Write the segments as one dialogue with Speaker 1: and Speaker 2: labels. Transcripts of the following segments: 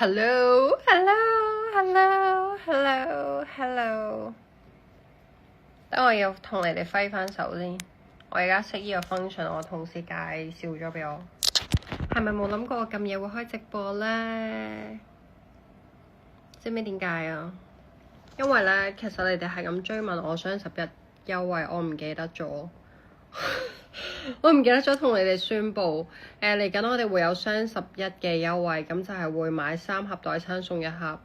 Speaker 1: Hello。等我要同你哋揮翻手先。我而家識呢個 function， 我同事介紹咗俾我。係咪冇諗過我咁夜會開直播呢？知唔知點解啊？因為呢，其實你哋係咁追問我雙十一優惠，我唔記得咗。我唔記得咗同你哋宣佈，嚟緊我哋會有雙十一嘅優惠，咁就係會買3盒代餐送1盒。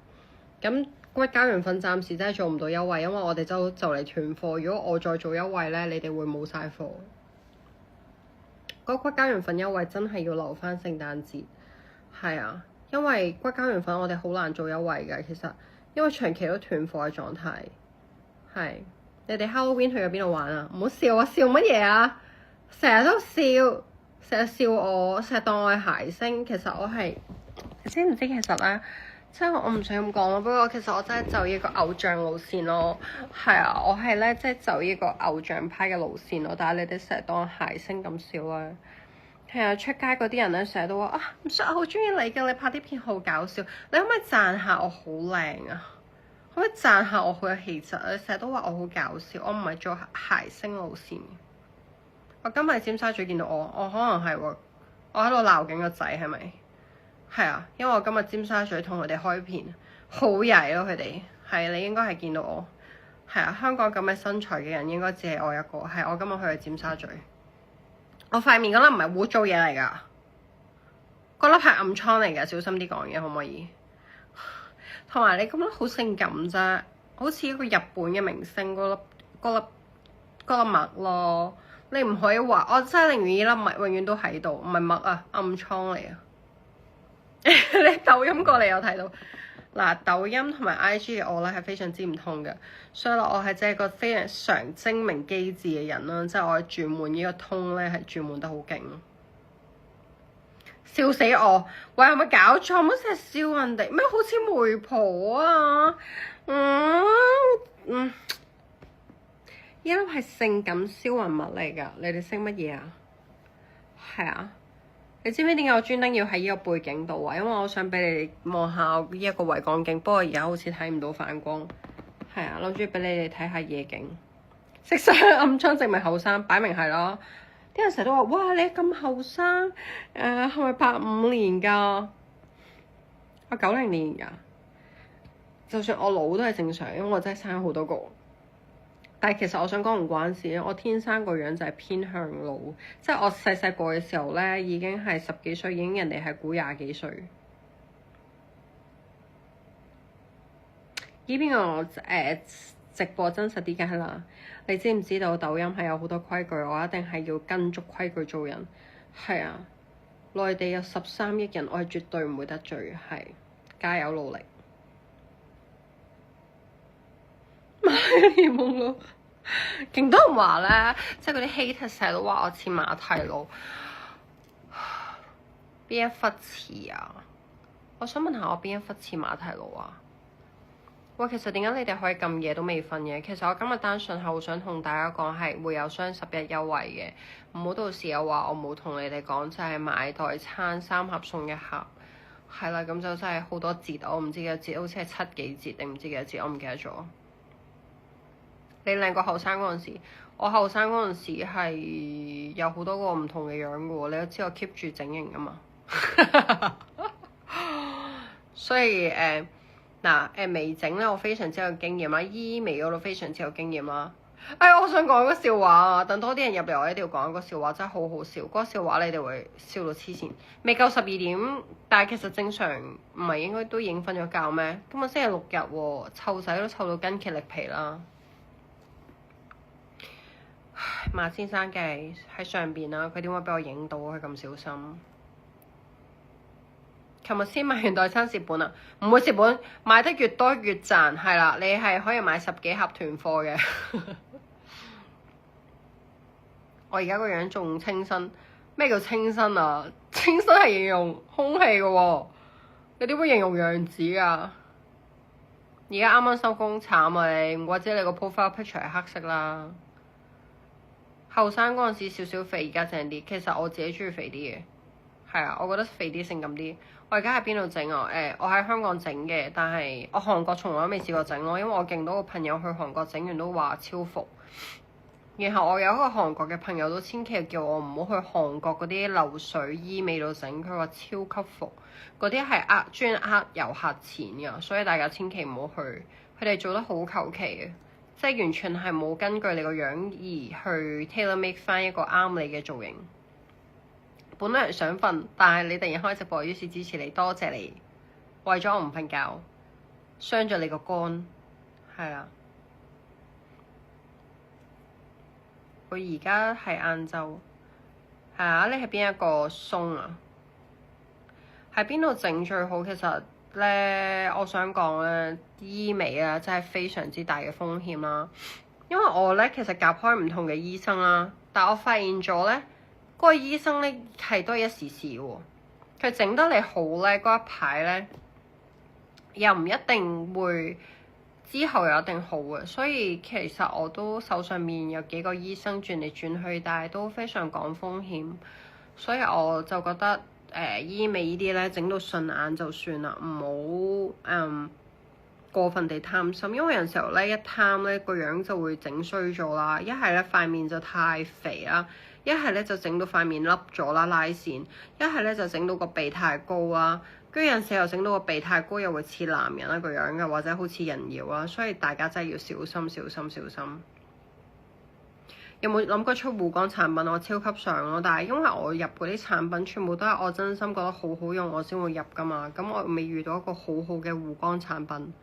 Speaker 1: 咁骨膠原粉暫時真係做唔到優惠，因為我哋就嚟斷貨。如果我再做優惠呢，你哋會冇晒貨。嗰骨膠原粉優惠真係要留翻聖誕節。係啊，因為骨膠原粉我哋好難做優惠㗎，其實因為長期都斷貨嘅狀態。係，你哋 Halloween 去咗邊度玩啊？唔好笑啊！笑乜嘢啊？成日都笑，成日笑我，成日當我係諧星。其實我係，你知唔知其實咧，即係我唔想咁講咯。不過其實我真係走呢個偶像路線咯。係啊，我係咧即係走呢個偶像派嘅路線咯。但係你哋成日當我諧星咁笑啊。係啊，出街嗰啲人咧成日都話啊，唔信我好中意你㗎，你拍啲片好搞笑。你可唔可以讚下我好靚啊？可唔可以讚下我好有氣質啊？你成日都話我好搞笑，我唔係做諧星路線。我今日喺尖沙咀見到我可能係喎，我喺度鬧緊個仔係咪？係啊，因為我今日尖沙咀同佢哋開片，好曳咯佢哋。係你應該係見到我。係啊，香港咁嘅身材嘅人應該只係我一個。係我今日去咗尖沙咀，我塊面嗰粒唔係污糟嘢嚟㗎，嗰粒係暗瘡嚟㗎，小心啲講嘢可唔可以？同埋你咁樣好性感啫，好似一個日本嘅明星嗰粒墨咯。你唔可以話，我真係寧願呢粒墨永遠都喺度，唔係墨啊，暗瘡嚟啊！你抖音過嚟有睇到嗱，抖音同埋 IG 嘅我咧係非常之唔同嘅，所以我係真係個非常精明機智嘅人啦，即係我轉換呢個通咧係轉換得好勁，笑死我！喂，有冇搞錯？唔好成日笑人哋咩？好似媒婆啊！呢粒係性感消雲物嚟㗎，你哋識乜嘢啊？係啊，你知唔知點解我專登要喺呢個背景度啊？因為我想俾你哋望下呢一個維港景，不過而家好似睇唔到反光。係啊，諗住俾你哋睇下夜景。食晒暗瘡證明後生，擺明係咯。啲人成日都話：哇，你咁後生，係咪85年㗎？我90年㗎。就算我老都係正常，因為我真係生好多個。但係其實我想講唔關事，我天生個樣就係偏向老，即係我細細個嘅時候咧，已經係10幾歲，已經人哋係估20幾歲。呢邊個直播真實啲嘅啦，你知唔知道抖音係有好多規矩，我一定係要跟足規矩做人。係啊，內地有13億人，我係絕對唔會得罪，係加油努力。馬里蒙咯，勁多人話咧，即係嗰啲 hater 成日都話我似馬蹄露，邊一忽似啊？我想問下我邊一忽似馬蹄露啊？喂，其實點解你哋可以咁夜都未瞓嘅？其實我今日單純係好想同大家講係會有雙11優惠嘅，唔好到時又話我冇同你哋講，就係買代餐3盒送1盒，係啦，咁就真係好多折，我唔知幾多折，好似係7幾折定唔知幾多折，我唔記得咗。你靚過後生嗰陣時，我後生嗰陣時係有好多個唔同嘅樣嘅喎，你都知我 keep 住整形㗎嘛。所以微整咧，我非常之有經驗啦，醫美嗰度非常之有經驗啦。我想講個笑話啊，等多啲人入嚟，我一定要講一個笑話，真係好好笑。嗰個笑話你哋會笑到黐線。未夠12點，但係其實正常唔係應該都已經瞓咗覺咩？今日星期6日喎，湊仔都湊到筋竭力疲啦。馬先生嘅喺上邊啦，佢點會俾我影到？佢咁小心。琴日先買完代餐蝕本啊，唔會蝕本，買得越多越賺，係啦，你係可以買10幾盒團貨嘅。我而家個樣仲清新，咩叫清新啊？清新係形容空氣嘅喎，你點會形容樣子啊？而家啱啱收工，慘啊你，唔怪之你個 profile picture 係黑色啦。後生嗰陣時少少肥，而家正啲。其實我自己中意肥啲嘅，係啊，我覺得肥啲性感啲。我而家喺邊度整啊？我喺香港整嘅，但係我韓國從來都未試過整咯，因為我勁多個朋友去韓國整完都話超服。然後我有一個韓國嘅朋友都千祈叫我唔好去韓國嗰啲流水醫美度整，佢話超級服，嗰啲係專呃遊客錢㗎，所以大家千祈唔好去。佢哋做得好求其嘅，即係完全係冇根據你個樣而去 tailor make 翻一個啱你嘅造型。本來想瞓，但係你突然開直播，於是支持你，多謝你。為咗我唔瞓覺，傷咗你個肝，係啊。我而家係晏晝，係啊。你係邊一個松啊？喺邊度整最好？其實咧，我想講咧，醫美啊，真係非常之大嘅風險啦。因為我咧其實夾開唔同嘅醫生啦，但我發現咗咧。嗰個醫生咧係都係一時時喎，佢整得你好咧，嗰一排咧又唔一定會之後又一定好嘅，所以其實我都手上面有幾個醫生轉嚟轉去，但係都非常講風險，所以我就覺得醫美呢啲咧整到順眼就算啦，唔好過分地貪心，因為有時候咧一貪咧個樣就會整衰咗啦，一係咧塊面就太肥啦。一係咧就整到塊面凹咗啦，拉線；一係咧就整到個鼻太高啦，跟住有陣時又整到個鼻太高，又會似男人一個樣嘅，或者好似人妖啦，所以大家真係要小心小心小心。有冇諗過出護肝產品？我超級想咯，但係因為我入嗰啲產品全部都係我真心覺得好好用，我先會入㗎嘛。咁我未遇到一個好好嘅護肝產品。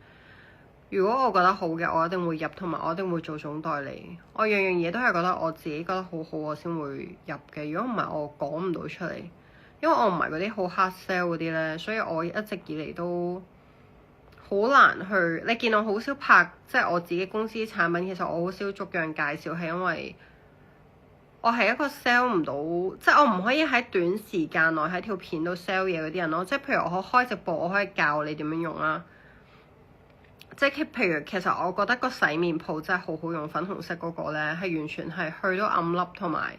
Speaker 1: 如果我覺得好嘅，我一定會入，同埋我一定會做總代理。我樣樣嘢都係覺得我自己覺得好好，我先會入嘅。如果唔係，我講唔到出嚟，因為我唔係嗰啲好 hard sell 嗰啲咧，所以我一直以嚟都好難去。你見我好少拍，即係我自己公司產品，其實我好少逐樣介紹，係因為我係一個 sell 唔到，即係我唔可以喺短時間內喺條片度 sell 嘢嗰啲人咯。即係譬如我開直播，我可以教你點樣用啦。即係譬如，其實我覺得個洗面泡真係好好用，粉紅色嗰個咧係完全係去到暗粒，同埋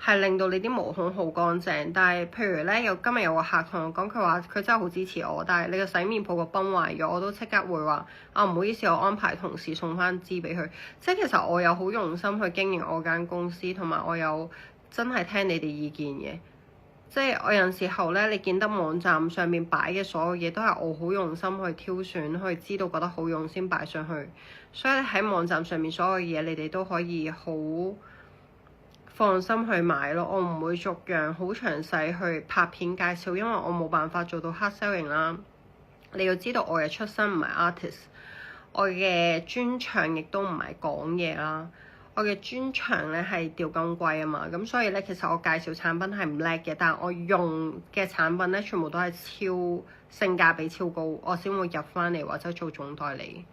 Speaker 1: 係令到你啲毛孔好乾淨。但係譬如咧，今日有個客同我講，佢話佢真係好支持我，但係你個洗面泡個泵壞咗，我都即刻會話啊，唔好意思，我安排同事送翻支俾佢。即係其實我有好用心去經營我間公司，同埋我有真係聽你哋意見嘅。即係我有陣時候咧，你見得網站上面擺嘅所有嘢都係我好用心去挑選，去知道覺得好用先擺上去。所以喺網站上面所有嘢，你哋都可以好放心去買咯。我唔會逐樣好詳細去拍片介紹，因為我冇辦法做到 hard selling 啦。你要知道我嘅出身唔係 artist，我嘅專長亦都唔係講嘢啦。我嘅專長咧係吊金龜啊嘛，咁所以咧其實我介紹產品係唔叻嘅，但係我用嘅產品咧全部都係超性價比超高，我先會入翻嚟或者做總代理。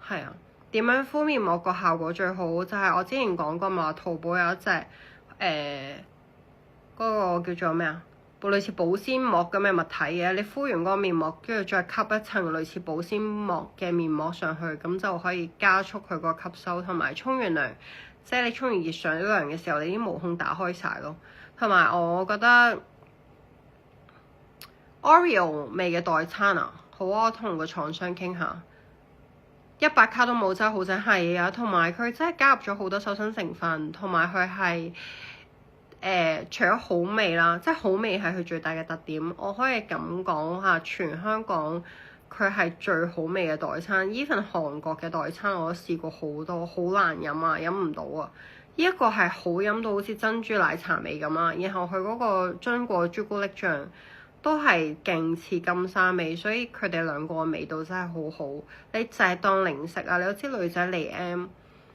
Speaker 1: 係啊，點樣敷面膜個效果最好？就係我之前講過嘛，淘寶有一隻嗰個叫做咩啊？類似保鮮膜咁嘅物體嘅，你敷完嗰個面膜，跟住再吸一層類似保鮮膜嘅面膜上去，咁就可以加速佢個吸收，同埋沖完涼，即係你沖完熱上咗涼嘅時候，你啲毛孔打開晒咯。同埋我覺得 Oreo 味嘅代餐啊，好啊，我同個廠商傾下，100卡都冇，真係好正，係啊，同埋佢真係加入咗好多瘦身成分，同埋佢係。除咗好味啦，即係好味係佢最大嘅特點。我可以咁講下，全香港佢係最好味嘅代餐。even 韓國嘅代餐我都試過好多，好難飲啊，飲唔到啊！呢一個係好飲到好似珍珠奶茶味咁啊，然後佢嗰個榛果朱古力醬都係勁似金沙味，所以佢哋兩個嘅味道真係好好。你就係當零食啊，你都知女仔嚟 M。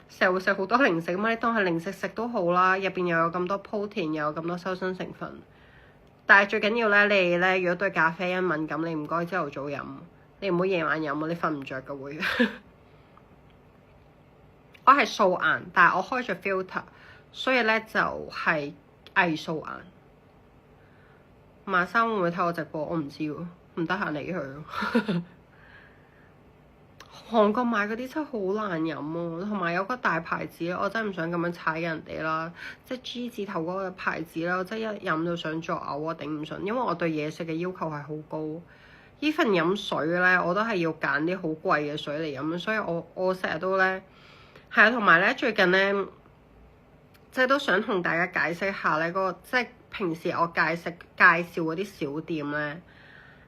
Speaker 1: 成日會食好多零食嘛，你當係零食食都好啦，入邊又有咁多 protein，又有咁多修身成分。但係最緊要咧，你咧如果對咖啡因敏感，你唔該朝頭早飲，你唔好夜晚飲啊，你瞓唔着嘅會。我係素顏，但係我開咗 filter，所以咧就係偽素顏。馬生會唔會睇我直播？我唔知喎，唔得閒理佢。韓國買嗰啲真係好難飲啊，同埋有個大牌子咧，我真係唔想咁樣踩人哋啦。即係 G 字頭嗰個牌子啦，我真係一飲就想作嘔啊，頂唔順。因為我對嘢食嘅要求係好高。依份飲水咧，我都係要揀啲好貴嘅水嚟飲，所以我成日都咧係啊，同埋咧最近咧，即係都想同大家解釋下咧，即係平時我介紹嗰啲小店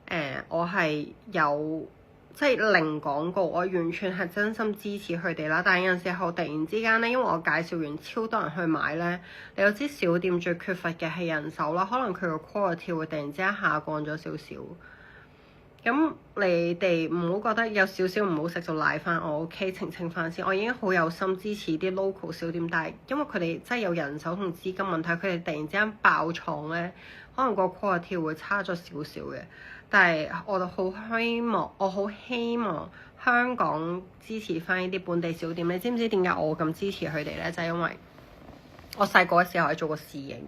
Speaker 1: 咧，我係有。即係零廣告，我完全係真心支持佢哋啦。但係有陣時候突然之間咧，因為我介紹完超多人去買咧，你又知小店最缺乏嘅係人手啦。可能佢個 quality 會突然之間下降咗少少。咁你哋唔好覺得有少少唔好食就賴翻我 OK，澄清翻先。我已經好有心支持啲 local 小店，但係因為佢哋真係有人手同資金問題，佢哋突然之間爆廠咧，可能個 quality 會差咗少少嘅。但係我好希望香港支持翻呢啲本地小店。你知唔知點解我咁支持佢哋呢？就係因為我細個嘅時候係做過侍應。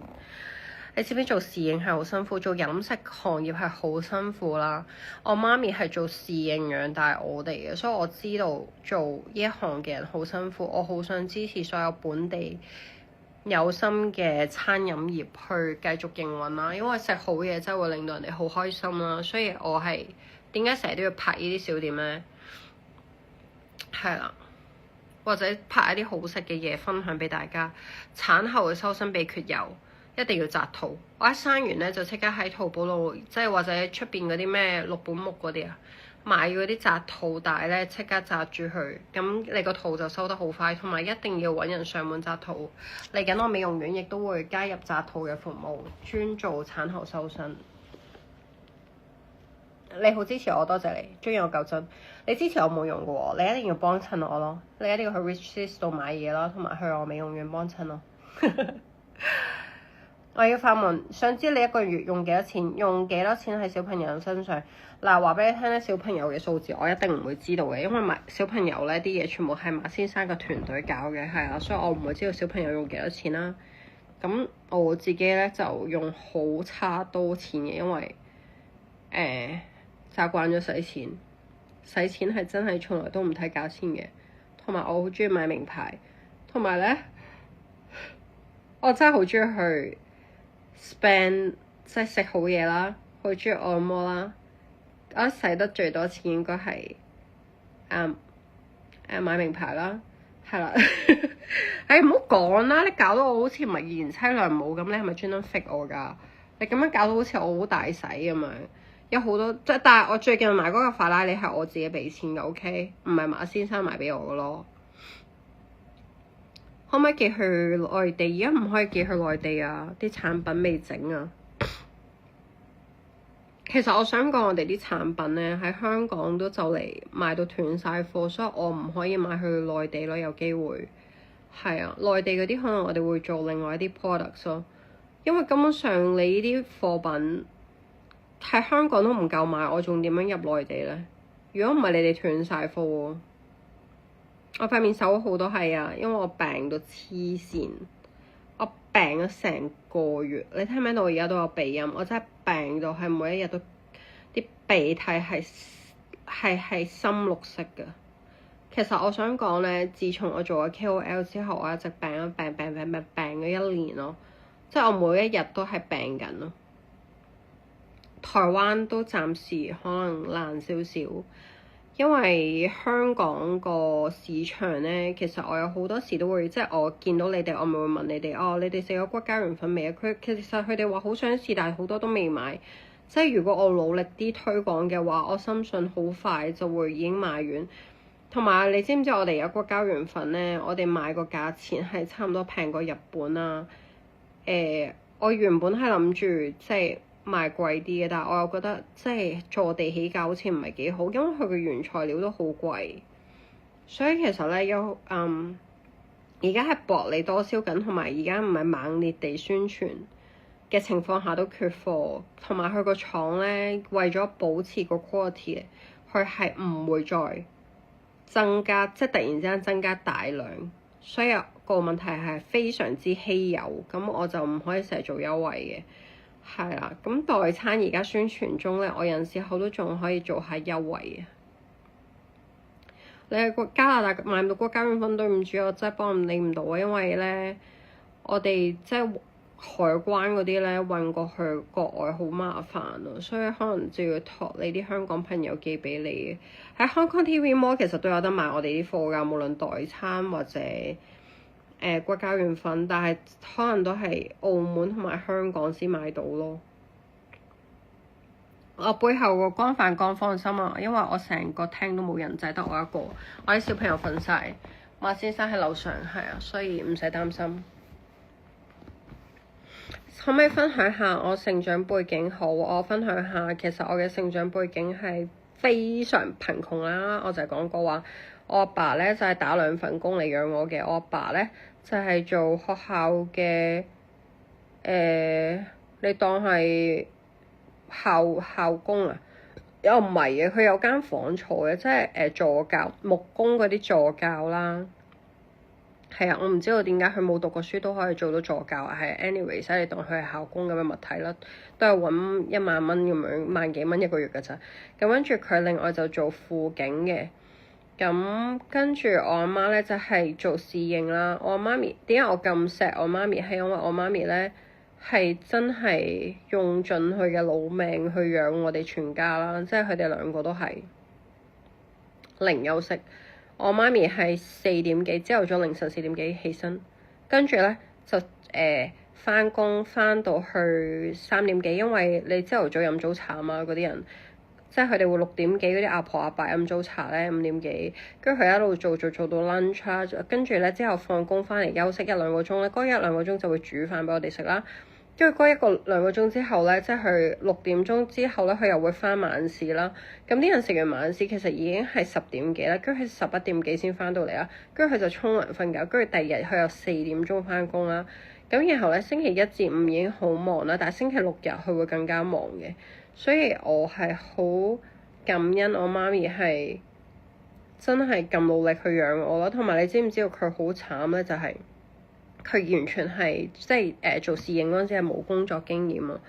Speaker 1: 你知唔知做侍應係好辛苦？做飲食行業係好辛苦啦。我媽咪係做侍應養大我哋嘅，所以我知道做呢一行嘅人好辛苦。我好想支持所有本地有心嘅餐飲業去繼續營運啦，因為食好嘢真係會令到人哋好開心啦。所以我係點解成日都要拍呢啲小店呢？係啦，或者拍一啲好食嘅嘢分享俾大家。產後嘅修身秘訣有，一定要紮肚。我一生完咧就即刻喺淘寶度，即係或者出邊嗰啲咩六本木嗰啲啊，買嗰啲紮肚帶咧，即刻紮住佢，咁你個肚就收得好快。同埋一定要揾人上門紮肚。嚟緊我美容院亦都會加入紮肚嘅服務，專做產後修身。你好支持我，多謝你，中意我夠真。你支持我冇用嘅喎，你一定要幫襯我咯。你一定要去 Richeese 度買嘢啦，同埋去我美容院幫襯咯。我要發問，想知你一個月用幾多錢？用幾多錢喺小朋友身上？嗱，話俾你聽咧，小朋友嘅數字我一定唔會知道嘅，因為小朋友咧啲嘢全部係馬先生個團隊搞嘅，係啊，所以我唔會知道小朋友用幾多錢啦。咁我自己咧就用好差多錢嘅，因為習慣咗使錢，使錢係真係從來都唔睇價錢嘅，同埋我好中意買名牌，同埋咧我真係好中意去 spend， 即係食好嘢啦，好中意按摩啦。我使得最多錢應該係買名牌啦，係啦。唔好講啦，你搞到我好似唔係賢妻良母咁，你係咪專登 fake 我㗎？你咁樣搞到好似我好大使咁樣。有好多即係，但係我最近買嗰個法拉利係我自己俾錢嘅 ，OK， 唔係馬先生買俾我嘅咯。可唔可以寄去內地？而家唔可以寄去內地啊！啲產品未整啊。其實我想講，我哋啲產品咧喺香港都就嚟賣到斷晒貨，所以我唔可以買去內地咯。有機會係啊，內地嗰啲可能我哋會做另外一啲 products 咯，因為根本上你呢啲貨品喺香港都唔夠買，我仲點樣入內地呢？如果唔係你哋斷晒貨，我塊面手好多係啊，因為我病到黐線，我病咗成個月。你聽唔聽到我而家都有鼻音？我真係病到係每一日都啲鼻涕係深綠色㗎。其實我想講呢，自從我做咗 KOL 之後，我一直病咗一年咯，即係我每一日都係病緊咯。台灣都暫時可能難少少，因為香港個市場呢，其實我有好多時都會，即係我見到你哋，我咪會問你哋，哦，你哋食咗骨膠原粉未啊？其實佢哋話好想試，但係好多都未買。即係如果我努力啲推廣嘅話，我深信好快就會已經賣完。同埋你知唔知我哋有骨膠原粉呢？我哋買個價錢係差唔多平過日本啦。我原本係諗住即係賣貴啲嘅，但係我又覺得即係坐地起價好似唔係幾好，因為佢嘅原材料都好貴。所以其實咧而家係薄利多銷緊，同埋而家唔係猛烈地宣傳嘅情況下都缺貨，同埋佢個廠咧為咗保持個 quality，佢係唔會再增加，即係突然之間增加大量，所以個問題係非常之稀有，咁我就唔可以成日做優惠嘅，係啦。咁代餐而家宣傳中咧，我有陣時候都仲可以做下優惠嘅。你喺加拿大買唔到骨膠原粉，對唔住，我真係幫你唔到啊！因為咧，我哋即係海關嗰啲咧運過去國外好麻煩啊，所以可能就要託你啲香港朋友寄俾你。喺 Hong Kong TV Mall 其實都有得買我哋啲貨㗎，無論代餐或者骨膠原粉，但係可能都係澳門同埋香港先買到咯。我背後個光飯缸放心啊，因為我成個廳都冇人，就係得我一個，我啲小朋友瞓晒，馬先生喺樓上，係啊，所以唔使擔心。可唔可以分享下我成長背景？好，我分享下，其實我嘅成長背景係非常貧窮啦。我就係講過話，我阿爸咧就係打2份工嚟養我嘅。我阿爸咧就係做學校嘅你當係校工啊？又唔係嘅，佢有間房坐嘅，即係助教木工嗰啲助教啦。係啊，我唔知道點解佢冇讀過書都可以做到助教啊。係 anyway， 所以你當佢係校工咁嘅物體啦，都係揾1萬蚊咁樣，1萬幾蚊一個月㗎咋。咁跟住佢另外就做輔警嘅。咁跟住我阿媽咧就係做侍應啦。我媽咪點解我咁錫我媽咪？係因為我媽咪咧係真係用盡佢嘅老命去養我哋全家啦，即係佢哋2個都係零休息。我媽咪係4點幾，朝頭早凌晨4點幾起身，跟住咧就返工返到去3點幾，因為你朝頭早飲早茶啊嘛，嗰啲人即係佢哋會6點幾嗰啲阿婆阿伯飲早茶咧，5點幾，跟住佢一路做到 lunch 啦，跟住咧之後放工返嚟休息1-2個鐘咧，嗰1-2個鐘就會煮飯俾我哋食啦。跟住嗰1-2個鐘之後咧，即係佢6點鐘之後咧，佢又會返晚市啦。咁啲人食完晚市其實已經係10點幾啦，跟住佢11點幾先返到嚟啦。跟住佢就沖涼瞓覺，跟住第二日佢又4點鐘返工啦。咁然後咧，星期1至5已經好忙啦，但係星期6日佢會更加忙嘅。所以我係好感恩我媽咪係真係咁努力去養我啦。同埋你知唔知道佢好慘咧？就係佢完全係即係做侍應嗰陣時係冇工作經驗啊！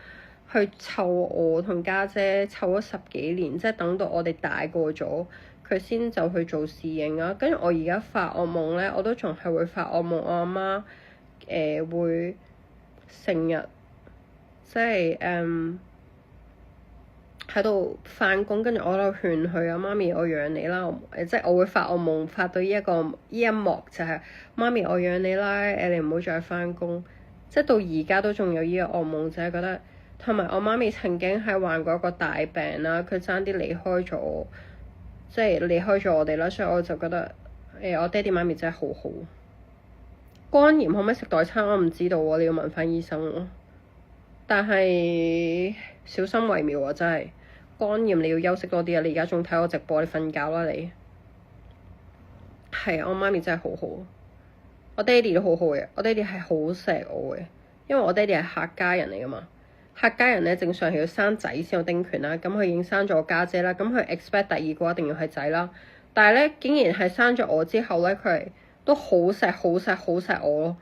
Speaker 1: 去湊我同家姐湊咗10幾年，即係等到我哋大個咗，佢先就去做侍應啊！跟住我而家發惡夢咧，我都仲係會發惡夢，我阿媽會成日即係喺度返工，跟住我喺度勸佢啊，媽咪我養你啦，即係我會發惡夢發到呢一幕就係媽咪我養你啦，你唔好再返工，即係到而家都仲有呢個惡夢，就係覺得同埋我媽咪曾經係患過一個大病啦，佢爭啲離開咗，即係離開咗我哋啦，所以我就覺得我爹哋媽咪真係好好。肝炎可唔可以食代餐？我唔知道喎，你要問翻醫生咯。但係小心為妙啊，真係。肝炎你要休息多啲啊！你而家仲睇我直播，你瞓覺啦你。係啊，我媽咪真係好好，我爹哋都好好嘅，我爹哋係好錫我嘅，因為我爹哋係客家人嚟噶嘛。客家人咧正常係要生仔先有丁權啦，咁佢已經生咗我家姐啦，咁佢 expect 第二個一定要係仔啦。但係咧竟然係生咗我之後咧，佢係都好錫我咯。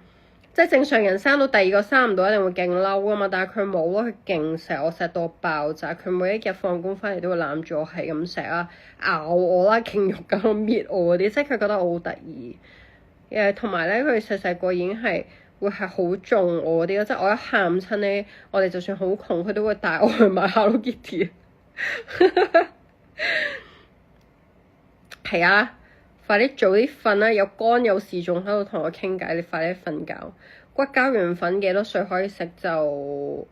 Speaker 1: 即係正常人生到第二個生唔到一定會勁嬲噶嘛，但係佢冇咯，佢勁錫我，錫到爆炸。佢每一日放工翻嚟都會攬住我係咁錫啊，咬我啦，勁肉咁搣我嗰啲，即係佢覺得我好得意。同埋咧，佢細個已經係會係好縱我嗰啲咯，即係我一喊親咧，我哋就算好窮，佢都會帶我去買 Hello Kitty。係啊！快啲早啲瞓啦！有肝有事仲喺度同我傾偈，你快啲瞓覺。骨膠原粉幾多歲可以食？就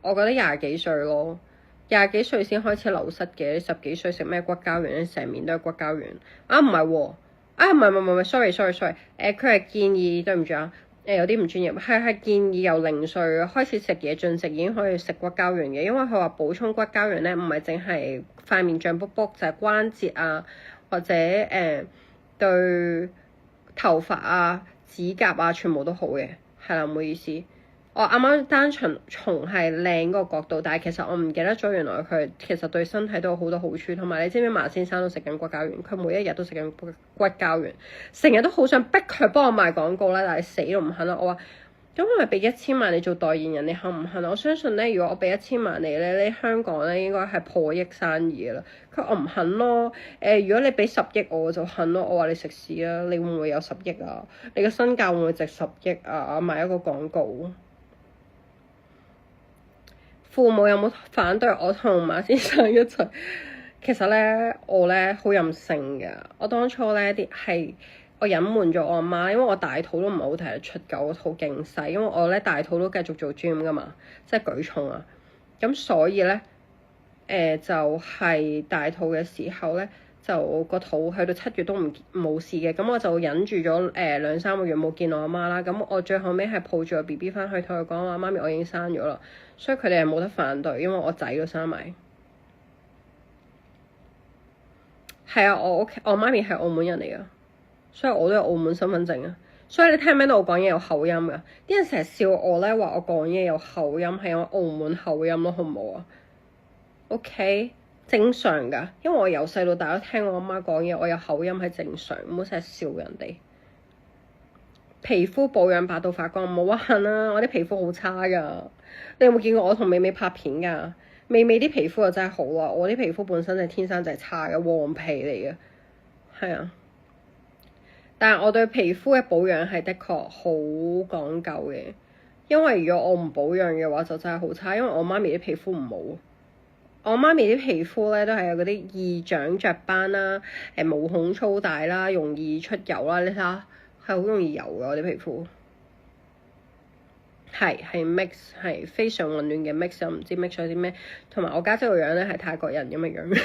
Speaker 1: 我覺得20幾歲咯，20幾歲先開始流失嘅。你10幾歲食咩骨膠原咧？成面都係骨膠原啊！唔係喎，啊唔係，sorry，佢係建議，對唔住啊，有啲唔專業，係建議由0歲開始食嘢進食已經可以食骨膠原嘅，因為佢話補充骨膠原咧，唔係淨係塊面脹卜卜，就係關節啊，或者對頭髮啊、指甲啊，全部都好嘅，係啦，唔好意思，我啱啱單純從係靚嗰個角度，但係其實我唔記得咗，原來佢其實對身體都有好多好處，同埋你知唔知馬先生都食緊骨膠原，佢每一日都食緊骨膠原，成日都好想逼佢幫我賣廣告啦，但係死都唔肯啦，我話咁係咪俾1000萬你做代言人？你肯唔肯？我相信咧，如果我俾1000萬你咧，你香港咧應該係破億生意啦。佢話我唔肯咯。如果你俾10億我就肯咯。我話你食屎啊！你會唔會有10億啊？你嘅身價會唔會值10億啊？賣一個廣告。父母有冇反對我同馬先生一齊？其實咧，我咧好任性㗎。我當初咧我隱瞞咗我阿媽，因為我大肚都唔係好睇得出㗎，我肚勁細，因為我咧大肚都繼續做 gym 㗎嘛，即係舉重啊。咁所以咧，就係大肚嘅時候咧，就個肚去到7月都冇事嘅。咁我就忍住咗2-3個月冇見我阿媽啦。咁我最後尾係抱住個 BB 翻去同佢講話，媽咪我已經生咗啦，所以佢哋係冇得反對，因為我仔都生埋。係啊，我媽咪係澳門人嚟㗎。所以我都有澳門身份證啊，所以你聽唔聽到我講嘢有口音㗎？啲人成日笑我咧，話我講嘢有口音，係因為澳門口音咯，好唔好啊？OK，正常㗎，因為我由細到大都聽我阿媽講嘢，我有口音係正常，唔好成日笑人哋。皮膚保養白到發光，唔好玩啦！我啲皮膚好差㗎，你有冇見過我同美美拍片㗎？美美啲皮膚就真係好啊，我啲皮膚本身就天生就係差嘅，黃皮嚟嘅，係啊。但係我對皮膚嘅保養係的確好講究嘅，因為如果我唔保養嘅話就真係好差，因為我媽咪啲皮膚唔好，我媽咪啲皮膚咧都係有嗰啲易長雀斑啦，毛孔粗大啦，容易出油啦，你睇下係好容易油嘅我啲皮膚，係 mix 係非常混亂嘅 mix， 又唔知 mix 咗啲咩，同埋我家姐個樣咧係泰國人咁嘅樣。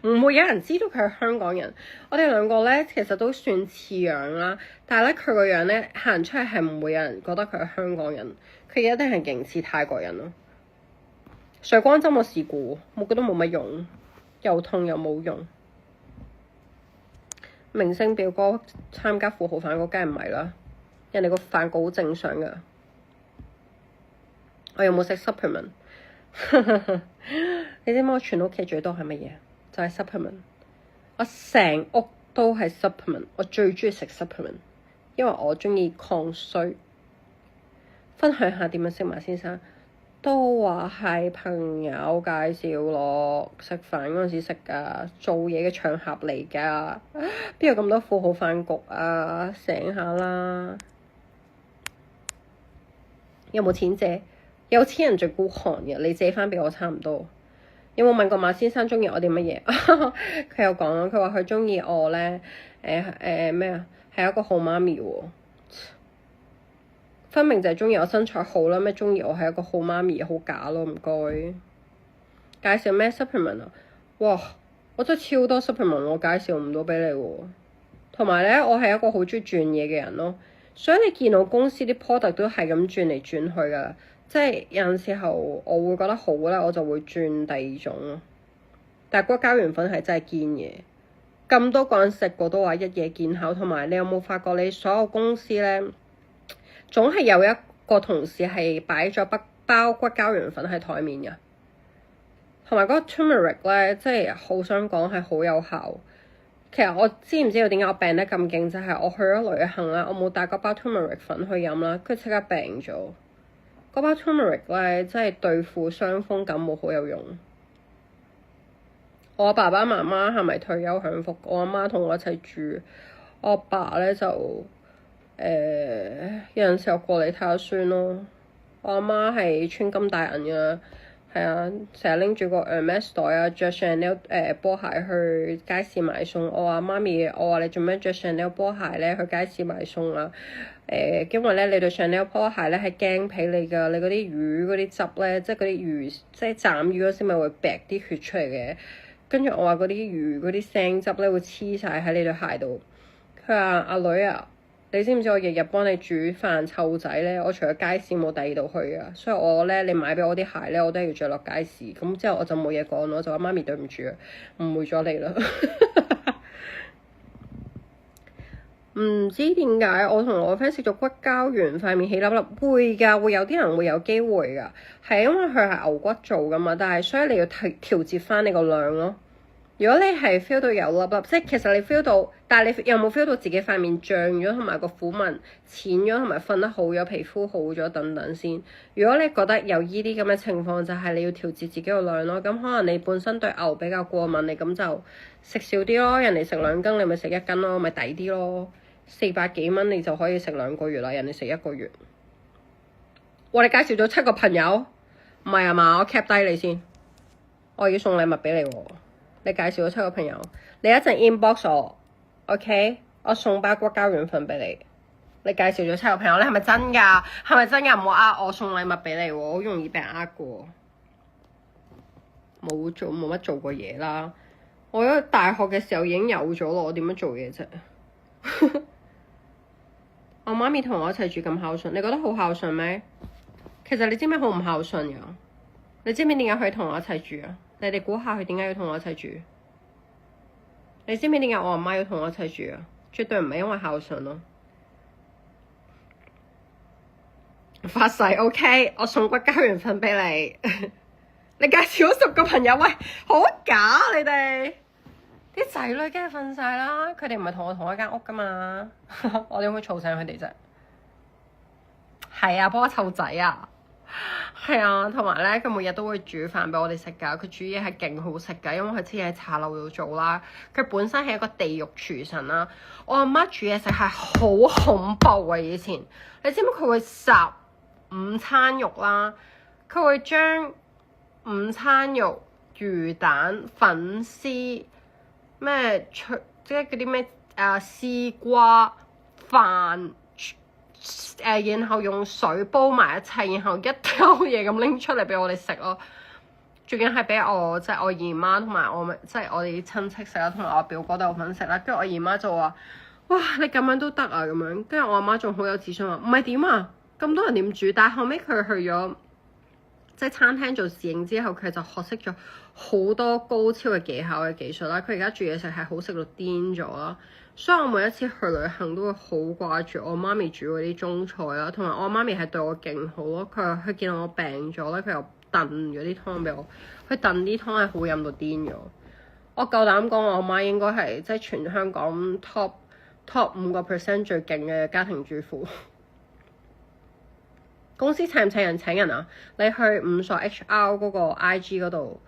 Speaker 1: 唔會有人知道佢係香港人。我哋兩個咧其實都算似樣啦，但係咧佢個樣咧行出嚟係唔會有人覺得佢係香港人，佢一定係勁似泰國人咯。水光針我試過，我覺得冇乜用，又痛又冇用。明星表哥參加富豪飯局梗係唔係啦，人哋個飯局好正常㗎。我有冇食 supplement？ 你知唔知我全屋企最多係乜嘢？就係 supplement， 我成屋都係 supplement， 我最中意食 supplement， 因為我中意抗衰。分享下點樣識馬先生，都話係朋友介紹咯，食飯嗰陣時食㗎，做嘢嘅場合嚟㗎，邊有咁多富豪飯局啊？醒下啦！有冇錢借？有錢人最孤寒嘅，你借翻畀我差唔多。有冇問過馬先生中意我啲乜嘢？佢有講啦，佢話佢中意我咧，咩啊？係一個好媽咪喎，分明就係中意我身材好啦，咩中意我係一個好媽咪，好假咯，唔該。介紹咩 supplement 啊？哇，我真係超多 supplement， 我介紹唔到畀你喎。同埋咧，我係一個好中意轉嘢嘅人咯，所以你見到公司啲 product 都係咁轉嚟轉去噶。即係有陣時候我會覺得好咧，我就會轉第二種咯。但係骨膠原粉係真係堅嘢，咁多個人食過都話一夜見效。同埋你有冇發覺你所有公司咧，總係有一個同事係擺咗包骨膠原粉喺台面嘅，同埋嗰個 turmeric 咧，即係好想講係好有效。其實我知唔知道點解我病得咁勁？就係我去咗旅行啦，我冇帶嗰包 turmeric 粉去飲啦，跟住即刻病咗。嗰包 turmeric 咧，真係對付傷風感冒好有用。我爸爸媽媽係咪退休享福？我阿媽同我一齊住，我阿爸咧就有陣時候過嚟睇下孫咯。我阿媽係穿金戴銀㗎，係啊，成日拎住個 Hermes 袋啊，着 Chanel 波鞋去街市買餸。我話媽咪，我話你做咩着 Chanel 波鞋咧去街市買餸啊？因為咧你對 Chanel 波鞋咧係驚皮嚟㗎，你嗰啲魚嗰啲汁咧，即係嗰啲魚，即係斬魚嗰時咪會煸啲血出嚟嘅。跟住我話嗰啲魚嗰啲腥汁咧會黐晒喺你對鞋度。佢話阿女啊，你知唔知我日日幫你煮飯湊仔咧？我除咗街市冇第二度去啊，所以我咧你買俾我啲鞋咧，我都係要着落街市。咁之後我就冇嘢講咯，我就話媽咪對唔住啊，誤會咗你啦。唔知點解我同我 friend 食咗骨膠原塊面起粒粒，會㗎，會有啲人會有機會㗎，係因為佢係牛骨做㗎嘛，但係所以你要調節翻你個量咯。如果你係 feel 到有粒粒，即係其實你 feel 到，但係你有冇 feel 到自己塊面脹咗，同埋個虎紋淺咗，同埋瞓得好咗，皮膚好咗等等先。如果你覺得有依啲咁嘅情況，就係你要調節自己個量咯。咁可能你本身對牛比較過敏，你咁就食少啲咯。人哋食2斤，你咪食1斤咯，咪抵啲咯。400幾蚊你就可以食2個月啦，人哋食1個月。哇！你介紹咗7個朋友，唔係啊嘛？我 cap 低你先，我要送禮物俾你喎。你介紹咗7個朋友，你一陣 inbox 我 ，OK？我送包骨膠原粉俾你。你介紹咗7個朋友，你係咪真㗎？係咪真㗎？唔好呃我，送禮物俾你喎，好容易俾人呃㗎。冇乜做過嘢啦。我喺大學嘅時候已經有咗咯，我點樣做嘢啫？我媽咪同我一齊住咁孝順，你覺得好孝順咩？其實你知咩好唔孝順㗎？你知唔知點解佢同我一齊住啊？你哋估下佢點解要同我一齊住？你知唔知點解我阿媽要同我一齊住啊？絕對唔係因為孝順咯。發誓 OK， 我送骨膠原粉俾你。你介紹咗10個朋友，喂，好假你哋！啲仔女梗係瞓晒啦，佢哋唔係同我同一間屋噶嘛。我點會嘈醒佢哋啫？係啊，幫我湊仔啊！係啊，同埋咧，佢每日都會煮飯俾我哋食㗎。佢煮嘢係勁好食㗎，因為佢之前喺茶樓度做啦。佢本身係一個地獄廚神啦。我阿媽煮嘢食係好恐怖啊！以前你知唔知佢會烚午餐肉啦？佢會將午餐肉、魚蛋、粉絲咩即係嗰啲咩絲瓜飯。然後用水煲埋一齊，然後一兜嘢咁拎出嚟俾我哋食咯。仲要係俾我即係我姨媽同埋我即係我哋啲親戚食啦，同埋我表哥都有份食啦。跟住我姨媽就話：哇，你咁樣都得啊！咁樣，跟住我阿媽仲好有自信話：唔係點啊？咁多人點煮？但係後尾佢去咗即係餐廳做侍應之後，佢就學識咗好多高超嘅技巧嘅技術啦。佢而家煮嘢食係好食到癲咗啦。所以我每一次去旅行都會好掛住我媽咪煮嗰啲中菜啦，同埋我媽咪係對我勁好咯。佢見到我病咗咧，佢又燉咗啲湯俾我。佢燉啲湯係好飲到癲咗。我夠膽講，我阿媽應該係即係全香港 top 5% 最勁嘅家庭主婦。公司請唔請人？請人啊！你去五所 HR 嗰個 IG 嗰度，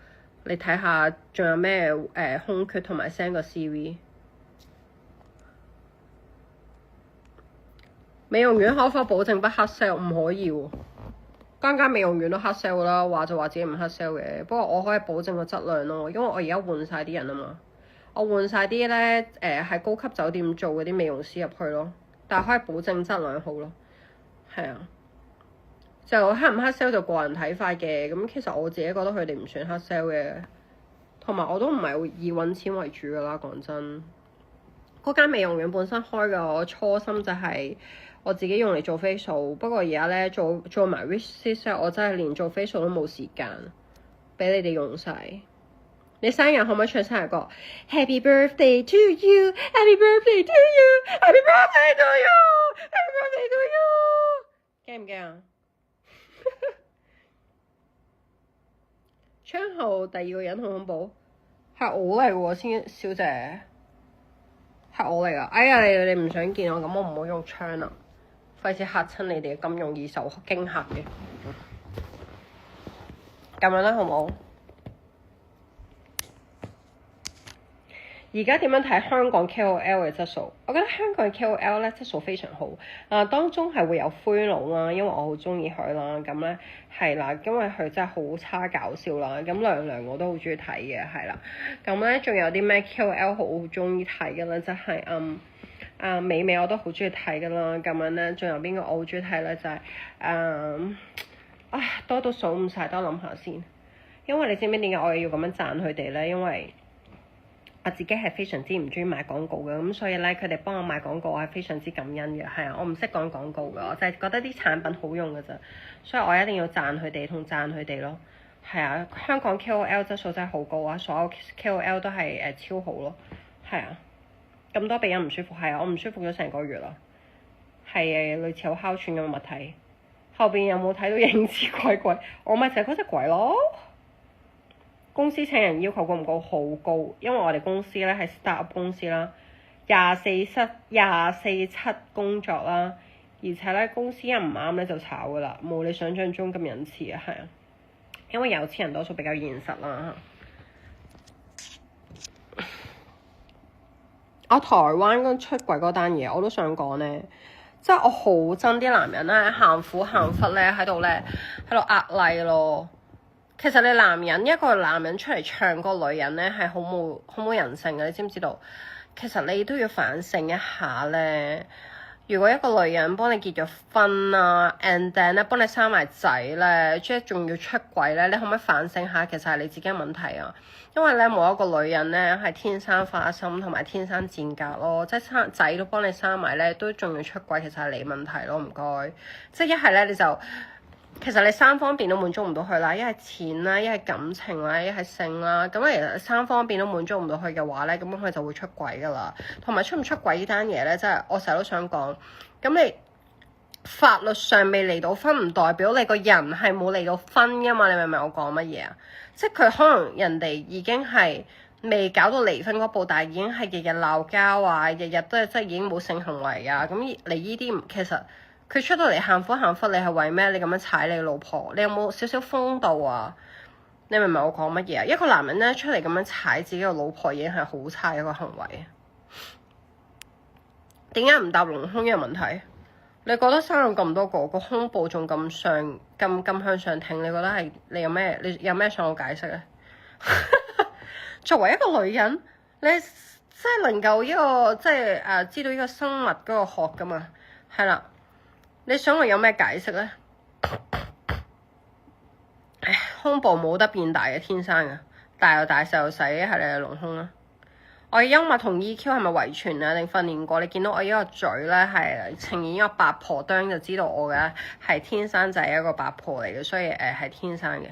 Speaker 1: 你睇下仲有咩空缺，同埋 send 個 CV。美容院可否保證不黑 sell？ 唔可以喎，間美容院都黑 sell 啦，話就話自己唔黑 sell 嘅。不過我可以保證個質量咯，因為我而家換晒啲人啊嘛，我換晒啲咧喺高級酒店做嗰啲美容師入去咯，但係可以保證質量好咯。係啊，就黑唔黑 sell 就個人睇法嘅。咁其實我自己覺得佢哋唔算黑 sell 嘅，同埋我都唔係以揾錢為主噶啦。講真，嗰間美容院本身開嘅我初心就係我自己用嚟做 facial， 不過而家咧做埋 research， 我真係連做 facial 都冇時間俾你哋用晒。你生日可唔可以唱生日歌 ？Happy birthday to you，Happy birthday to you，Happy birthday to you，Happy birthday to you。驚唔驚啊？窗後第2個人好恐怖，係我嚟喎，小姐，係我嚟噶。哎呀，你唔想見我咁，我唔好用槍啦。費事嚇親你哋，咁容易受驚嚇嘅，咁樣啦，好唔好？而家點樣睇香港 KOL 嘅質素？我覺得香港嘅 KOL 咧質素非常好，當中係會有灰佬啦，因為我好中意佢啦，咁咧係啦，因為佢真係好差搞笑啦，咁娘我都好中意睇嘅，係啦，咁咧仲有啲咩 KOL 好中意睇嘅咧，就係美我都好中意睇噶啦，咁樣咧，仲有邊個我好中意睇咧？就係多到數唔晒，等我諗下先。因為你知唔知點解我要咁樣讚佢哋咧？因為我自己係非常之唔中意賣廣告嘅，咁所以咧佢哋幫我賣廣告，我係非常之感恩嘅。係啊，我唔識講廣告㗎，我就係覺得啲產品好用㗎咋，所以我一定要讚佢哋同讚佢哋咯。係啊，香港 KOL 質素真係好高啊，所有 KOL 都係超好咯。係啊。咁多鼻音唔舒服，係啊，我唔舒服咗成個月啦，係類似有哮喘咁嘅物體。後邊有冇睇到影子鬼？我咪就係嗰隻鬼咯。公司請人要求高唔高？好高，因為我哋公司咧係 startup 公司啦，24/7工作啦，而且咧公司一唔啱咧就炒噶啦，冇你想象中咁仁慈啊，係啊，因為有錢人多數比較現實啦。我台灣嗰出軌嗰單嘢，我都想講咧，即係我好憎啲男人咧，喊苦喊忽咧喺度壓例咯。其實你一個男人出嚟唱個女人咧，係好冇人性嘅，你知唔知道？其實你都要反省一下咧。如果一個女人幫你結咗婚啊 and then 咧幫你生埋仔咧，即係仲要出軌咧，你可唔可以反省下？其實係你自己嘅問題啊。因為咧冇一個女人咧係天生花心同埋天生賤格咯，即係生仔都幫你生埋咧，都仲要出軌，其實係你問題咯，唔該。即係一係咧你就。其實你三方面都滿足唔到佢啦，一係錢啦，一係感情啦，一係性啦。咁其實三方面都滿足唔到佢嘅話咧，咁佢就會出軌噶啦。同埋出唔出軌呢單嘢咧，即係我成日都想講。咁你法律上未離到婚，唔代表你個人係冇離到婚噶嘛？你明唔明我講乜嘢啊？即係佢可能人哋已經係未搞到離婚嗰步，但係已經係日日鬧交啊，日日都係即係已經冇性行為啊。咁你呢啲其實。佢出到嚟喊苦喊忽，你係為咩？你咁樣踩你老婆，你有冇少少風度啊？你明唔明我講乜嘢啊？一個男人咧出嚟咁樣踩自己個老婆，已經係好差一個行為。點解唔搭隆胸呢個問題？你覺得生咗咁多個胸部仲咁向上挺，你覺得係你有咩想我解釋咧？作為一個女人，你即係能夠知道呢個生物嗰個學噶嘛？係啦。你想我有咩解釋呢？胸部冇得變大嘅，天生嘅，大又大，細又細，係你嘅隆胸啦。我嘅幽默同 EQ 係咪遺傳啊？定訓練過？你見到我呢個嘴呢，係呈現一個八婆端，就知道我嘅係天生就係一個八婆嚟嘅，所以係天生嘅。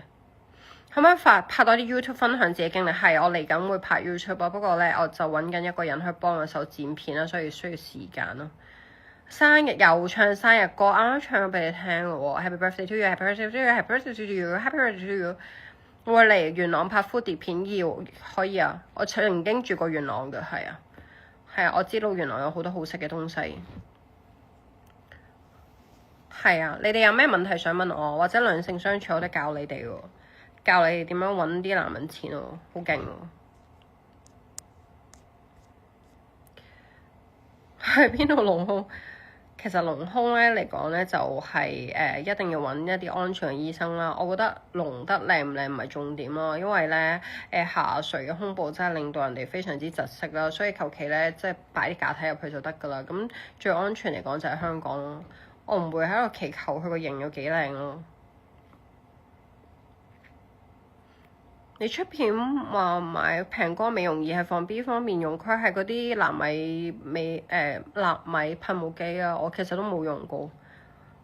Speaker 1: 可唔可以拍多啲 YouTube 分享自己經歷？係我嚟緊會拍 YouTube 啊，不過呢，我就揾緊一個人去幫我手剪片啦，所以需要時間咯。生日又唱生日歌，啱啱唱咗俾你聽咯喎 Happy birthday to you，Happy birthday to you，Happy birthday to you，Happy birthday to you。我會嚟元朗拍 foodie 片，要可以啊。我曾經住過元朗嘅，係啊，我知道元朗有好多好食嘅東西。係啊，你哋有咩問題想問我，或者兩性相處我都教你哋喎，教你哋點樣揾啲男人錢喎，好勁喎。去邊度隆胸？其實隆胸咧嚟講咧就係一定要揾一啲安全嘅醫生啦。我覺得隆得靚唔靚唔係重點咯，因為咧下垂嘅胸部真係令到人哋非常之窒息啦，所以求其咧即係擺啲假體入去就得噶啦。咁最安全嚟講就係香港咯，我唔會喺度祈求佢個型有幾靚咯。你出片話買平哥美容儀係放 B 方面用，佢係嗰啲納米噴霧機啊，我其實都冇用過，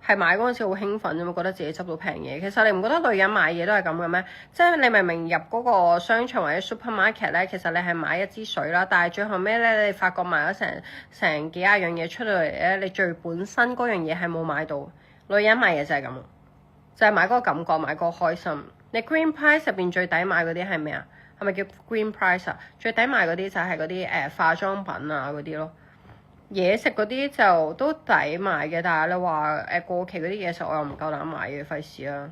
Speaker 1: 係買嗰陣時好興奮啫嘛，覺得自己執到平嘢。其實你唔覺得女人買嘢都係咁嘅咩？即係你明明入嗰個商場或者 supermarket 咧，其實你係買一支水啦，但係最後尾咧，你發覺買咗成幾廿樣嘢出到嚟咧，你最本身嗰樣嘢係冇買到。女人買嘢就係咁，就係買嗰個感覺，買嗰個開心。你 Green Price 入邊最抵買嗰啲係咩啊？係咪叫 Green Price 啊？最抵買嗰啲就係嗰啲化妝品啊嗰啲咯。嘢食嗰啲就都抵買嘅，但係你話過期嗰啲嘢食我又唔夠膽買嘅，費事啊。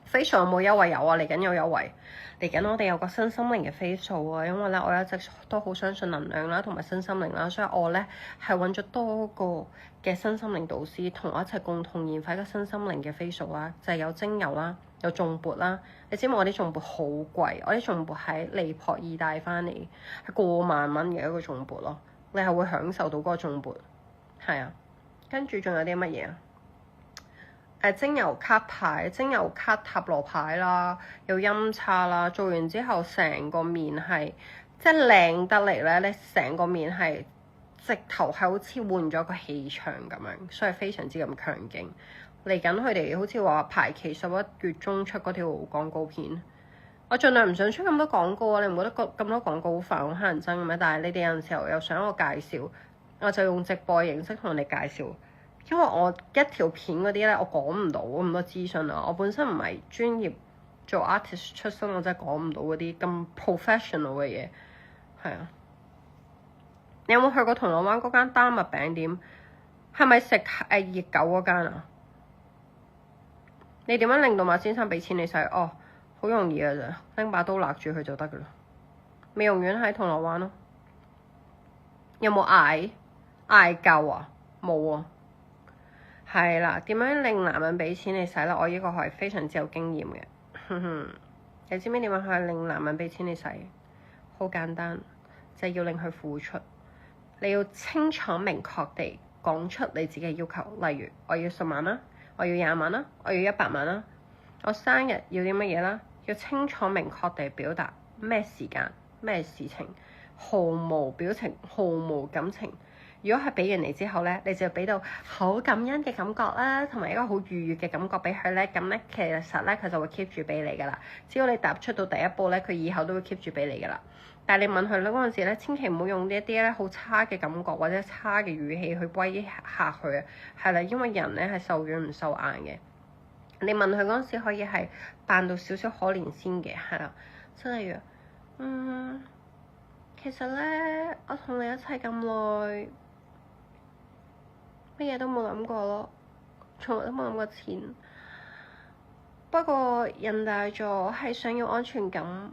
Speaker 1: facial 有冇優惠？有啊，嚟緊有優惠。嚟緊我哋有個身心靈嘅 facial 啊，因為咧我一直都好相信能量啦，同埋身心靈啦，所以我咧係揾咗多個嘅身心靈導師同我一齊共同研發一個身心靈嘅 facial 啦，就係有精油啦，有頌缽啦。你知唔知我啲頌缽好貴？我啲頌缽喺尼泊爾帶翻嚟，係過萬蚊嘅一個頌缽咯。你係會享受到嗰個頌缽，係啊。跟住仲有啲乜嘢啊？精油卡牌、精油卡塔羅牌啦，有音叉啦，做完之後成個面係即係靚得嚟咧，你成個面係直頭係好似換咗個氣場咁樣，所以非常之咁強勁。嚟緊佢哋好似話排期11月中出嗰條廣告片，我盡量唔想出咁多廣告啊！你唔覺得咁多廣告好煩好乞人憎嘅咩？但係你哋有陣時候又想我介紹，我就用直播形式同你哋介紹。因為我一條片嗰啲咧，我講唔到咁多資訊啊！我本身唔係專業做 artist 出身，我真係講唔到嗰啲咁 professional 嘅嘢。係啊，你有冇去過銅鑼灣嗰間丹麥餅店？係咪食熱狗嗰間啊？你點樣令到馬先生俾錢你使？哦，好容易㗎咋，拎把刀勒住佢就得㗎啦。美容院喺銅鑼灣咯。有冇嗌夠啊？冇啊。係啦，點樣令男人俾錢你使咧？我呢個係非常之有經驗嘅。你知唔知點樣去令男人俾錢你使？好簡單，就係要令佢付出。你要清楚明確地講出你自己嘅要求，例如我要10萬啦，我要20萬啦，我要100萬啦，我生日要啲乜嘢啦，要清楚明確地表達咩時間咩事情，毫無表情，毫無感情。如果係俾完你之後咧，你就俾到好感恩嘅感覺啦，同埋一個好愉悅嘅感覺俾佢咧，咁咧其實咧佢就會 keep 住俾你噶啦。只要你踏出到第一步咧，佢以後都會 keep 住俾你噶啦。但係你問佢咧嗰陣時咧，千祈唔好用呢一啲咧好差嘅感覺或者差嘅語氣去威嚇佢啊，係啦，因為人咧係受軟唔受硬嘅。你問佢嗰陣時可以係扮到少少可憐先嘅，係啦，即係例如其實咧我同你一齊咁耐，乜嘢都冇諗過咯，從來都冇諗過錢。不過人大咗係想要安全感，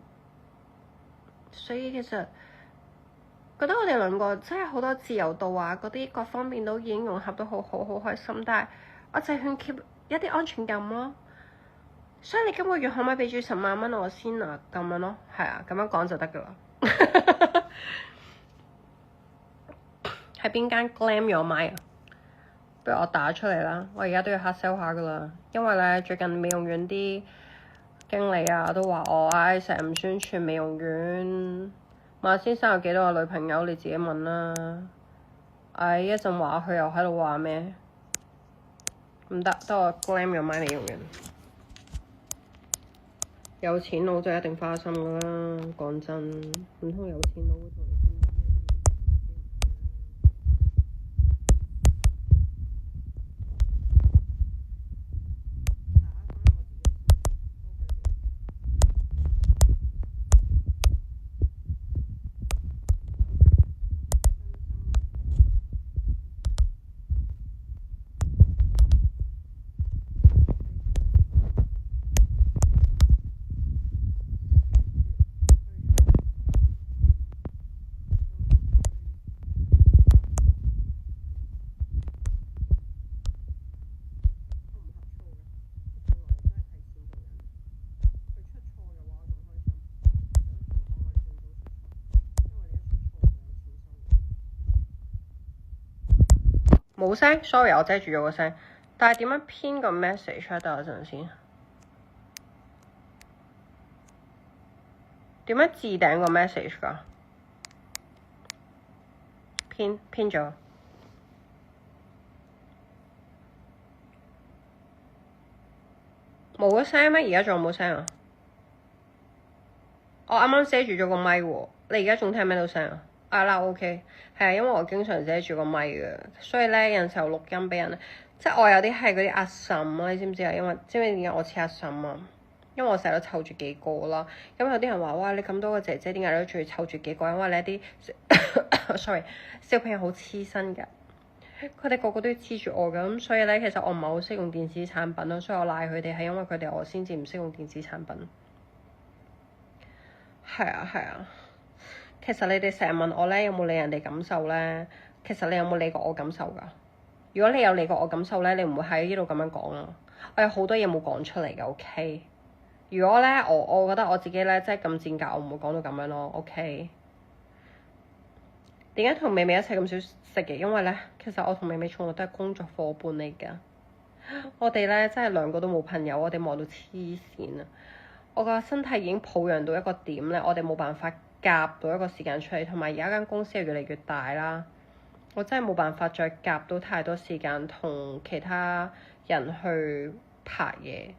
Speaker 1: 所以其實覺得我哋兩個真係好多自由度啊，嗰啲各方面都已經融合得好好，好開心。但係我就係想 keep 一啲安全感咯。所以你今個月可唔可以俾住10萬蚊我先啊？咁樣咯，係啊，咁樣講就得噶啦。喺邊間 Glam Your Mind 啊？不如我打出嚟啦，我而家都要 hard sell 下噶啦，因為咧最近美容院啲經理啊都話我成日唔宣傳美容院。馬先生有幾多個女朋友？你自己問啦。一陣話佢又喺度話咩？唔得，得我 Glam Your Mind 美容院。有錢佬就一定花心噶啦，講真，唔通有錢佬會同你傾咩？冇聲，sorry，我遮住咗個聲。但係點樣編個 message 啊？等我陣先。點樣置頂個 message 㗎？編咗。冇咗聲咩？而家仲有冇聲啊？我啱啱遮住咗個咪喎，你而家仲聽唔聽到聲啊？啦 OK， 係啊，因為我經常遮住個咪嘅，所以咧有陣時候錄音俾人，即係我有啲係嗰啲阿嬸啊，你知唔知啊？因為知唔知點解我似阿嬸啊？因為我成日都湊住幾個啦，咁有啲人話哇，你咁多個姐姐點解都仲要湊住幾個？因為你一啲 sorry 小朋友好黐身㗎，佢哋個個都要黐住我㗎，咁所以咧其實我唔係好識用電子產品咯，所以我賴佢哋係因為佢哋我先至唔識用電子產品。係啊。其實你哋成日問我咧，有冇理人哋感受咧？其實你有冇理過我感受㗎？如果你有理過我感受咧，你唔會喺呢度咁樣講啊！我有好多嘢冇講出嚟㗎，OK？如果咧，我覺得我自己咧真係咁賤格，我唔會講到咁樣咯，OK？點解同美美一齊咁少食嘅？因為咧，其實我同美美從來都係工作伙伴嚟㗎。我哋咧真係兩個都冇朋友，我哋忙到黐線啊！我個身體已經抱恙到一個點咧，我哋冇辦法夾到一個時間出嚟，同埋而家間公司又越嚟越大啦，我真係冇辦法再夾到太多時間同其他人去拍嘢。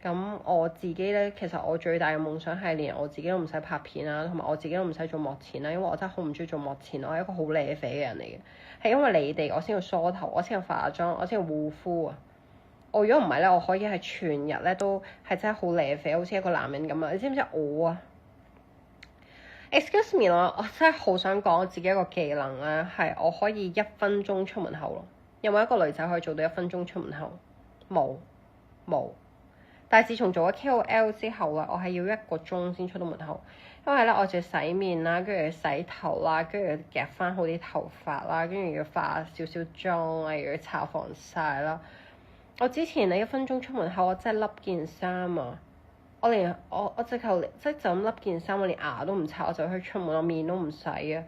Speaker 1: 咁我自己咧，其實我最大嘅夢想係連我自己都唔使拍片啦，同埋我自己都唔使做幕前啦，因為我真係好唔中意做幕前，我係一個好瀨啡嘅人嚟嘅。係因為你哋我先要梳頭，我先要化妝，我先要護膚啊。我如果唔係咧，我可以係全日咧都係真係好瀨啡，好似一個男人咁啊！你知唔知我啊？Excuse me 我真係好想講我自己一個技能咧，係我可以1分鐘出門口咯。有冇一個女仔可以做到1分鐘出門口？冇。但係自從做咗 KOL 之後啦，我係要1個鐘先出到門口，因為咧我仲要洗面啦，跟住洗頭啦，跟住夾翻好啲頭髮啦，跟住要化少少妝啊，又要搽防曬啦。我之前你1分鐘出門口，我真係笠件衫啊！我直頭即係就咁笠件衫，我連牙都唔刷，我就可以出門，我面都唔洗啊！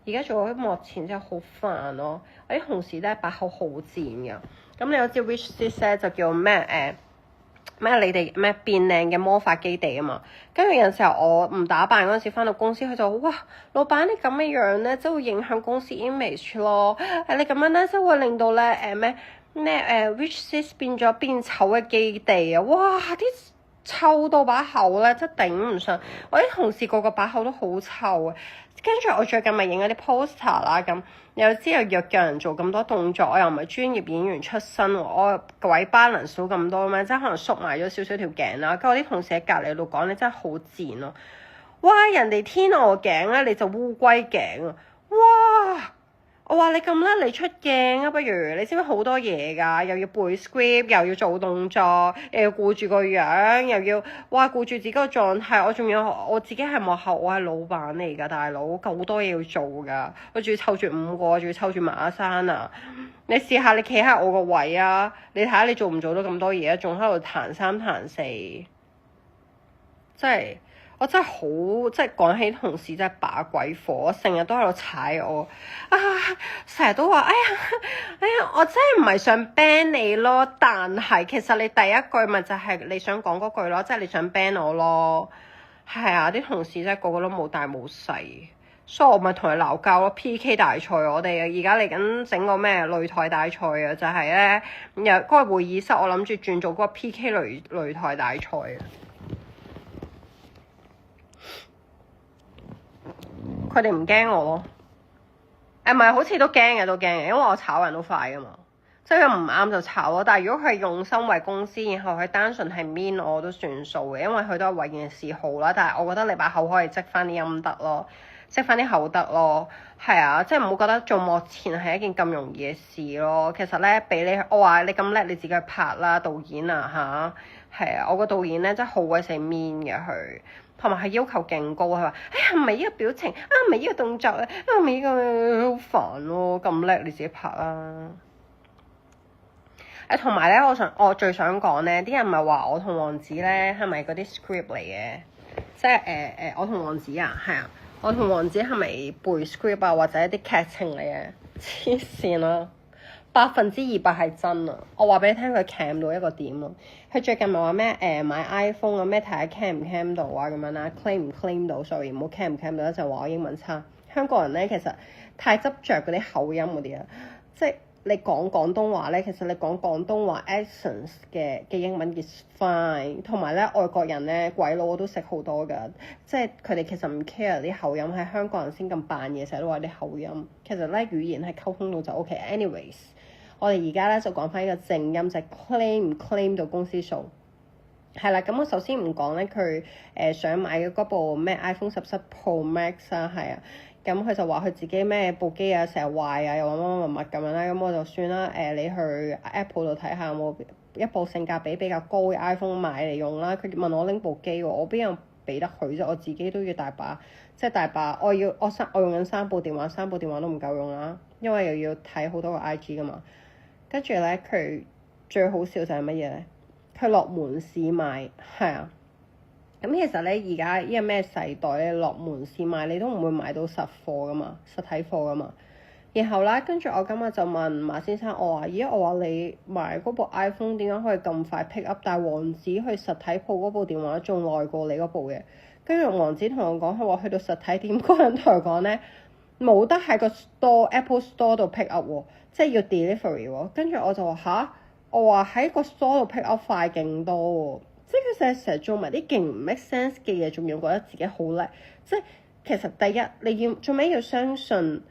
Speaker 1: 而家做咗幕前真係好煩咯，我啲同事咧把口好賤㗎。咁你有知 Rich Sis 咧就叫咩咩你哋咩變靚嘅魔法基地啊嘛？跟住有陣時候我唔打扮嗰陣時返到公司，佢就哇，老闆你咁嘅樣咧，真會影響公司 image 咯。你咁樣咧，真會令到咧Rich Sis 變醜嘅基地啊！哇，啲臭到把口咧，真頂唔順。我啲同事個個把口都好臭啊！跟住我最近咪影咗啲 poster 啦，咁又知又約叫人做咁多動作，我又唔係專業演員出身，我鬼 balance 數咁多咩？即係可能縮埋咗少少條頸啦。跟住我啲同事喺隔離度講你真係好賤咯！哇，人哋天鵝頸咧，你就烏龜頸啊！哇！我話你咁叻，你出鏡啊！不如你知唔知好多嘢㗎？又要背 script，又要做動作，又要顧住個樣，又要顧住自己個狀態。我自己係幕後，我係老闆嚟㗎，大佬好多嘢要做㗎。我仲要湊住5個，仲要湊住馬山啊！你試下你企喺我個位啊！你睇下你做唔做到咁多嘢啊？仲喺度彈3彈4，我真係好，即係講起同事真係把鬼火，成日都喺度踩我啊！成日都話哎呀，我真係唔係想 ban 你咯，但係其實你第一句咪就係你想講嗰句咯，即係你想 ban 我咯。係啊，啲同事真係個個都冇大冇細，所以我咪同佢鬧交咯。PK 大賽我哋而家嚟緊整個咩擂台大賽啊，就係咧有嗰個會議室，我諗住轉做嗰個 PK 擂台大賽啊。佢哋唔驚我咯，唔係好似都驚嘅，因為我炒人都快噶嘛，即係佢唔啱就炒咯。但係如果佢係用心為公司，然後佢單純係 mean 我都算數嘅，因為佢都係為件事好啦。但係我覺得你把口可以積翻啲陰德咯，積翻啲口德咯，係啊，即係唔好覺得做幕前係一件咁容易嘅事咯。其實咧，俾你我話你咁叻，你自己去拍啦，導演啊嚇，係啊，我個導演咧真係好鬼死 mean 嘅佢。同埋係要求勁高，佢話：哎呀，唔係呢個表情，唔係呢個動作啊，唔係呢個好煩咯，咁叻你自己拍啦。同埋咧，我最想講咧，啲人咪話我同王子咧係咪嗰啲 script 嚟嘅？即係我同王子啊，係啊，我同王子係咪背 script 啊，或者一啲劇情嚟嘅？黐線啦！200%係真啊！我話俾你聽，佢 cam 到一個點咯。佢最近咪話咩買 iPhone 啊，咩睇下 cam 唔 cam 到啊咁樣啦，claim 唔 claim 到，sorry 唔好 cam 唔 cam 到，就話我英文差。香港人咧其實太執着嗰啲口音嗰啲啊，即係你講廣東話咧，其實你講廣東話 accents 嘅英文 is fine。同埋咧外國人咧鬼佬我都識好多㗎，即係佢哋其實唔 care 啲口音，係香港人先咁扮嘢，成日都話啲口音。其實咧語言係溝通到就 OK。anyways。我哋而家咧就講翻呢個正音，就係 claim 唔 claim 到公司數，係啦。咁我首先唔講咧，佢想買嘅嗰部咩 iPhone 17 Pro Max 啊，係啊。咁佢就話佢自己咩部機啊成日壞啊，又話乜乜咁樣啦。咁我就算啦。你去 Apple 度睇下有冇一部性價比比較高嘅 iPhone 買嚟用啦。佢問我拎部機喎，我邊有俾得佢啫？我自己都要大把，即係大把。我用緊3部電話，3部電話都唔夠用啦，因為又要睇好多個 IG 噶嘛。跟住咧，佢最好笑就係乜嘢咧？佢落門市賣，係啊。咁其實咧，而家呢個咩世代咧，落門市賣你都唔會買到實貨噶嘛，實體貨噶嘛。然後啦，跟住我今日就問馬先生，我話：咦，我話你買嗰部 iPhone 點解可以咁快 pick up？但係王子去實體鋪嗰部電話仲耐過你嗰部嘅。跟住王子同我講，佢話去到實體店嗰人同佢講咧，冇得喺個 Apple Store 度 pick up 喎。即係要 delivery 喎，跟住我就話吓，我話喺個 store 度 pick up 快勁多喎，即係佢成日做埋啲勁唔 make sense 嘅嘢，仲要覺得自己好叻。即係其實第一你要做咩要相信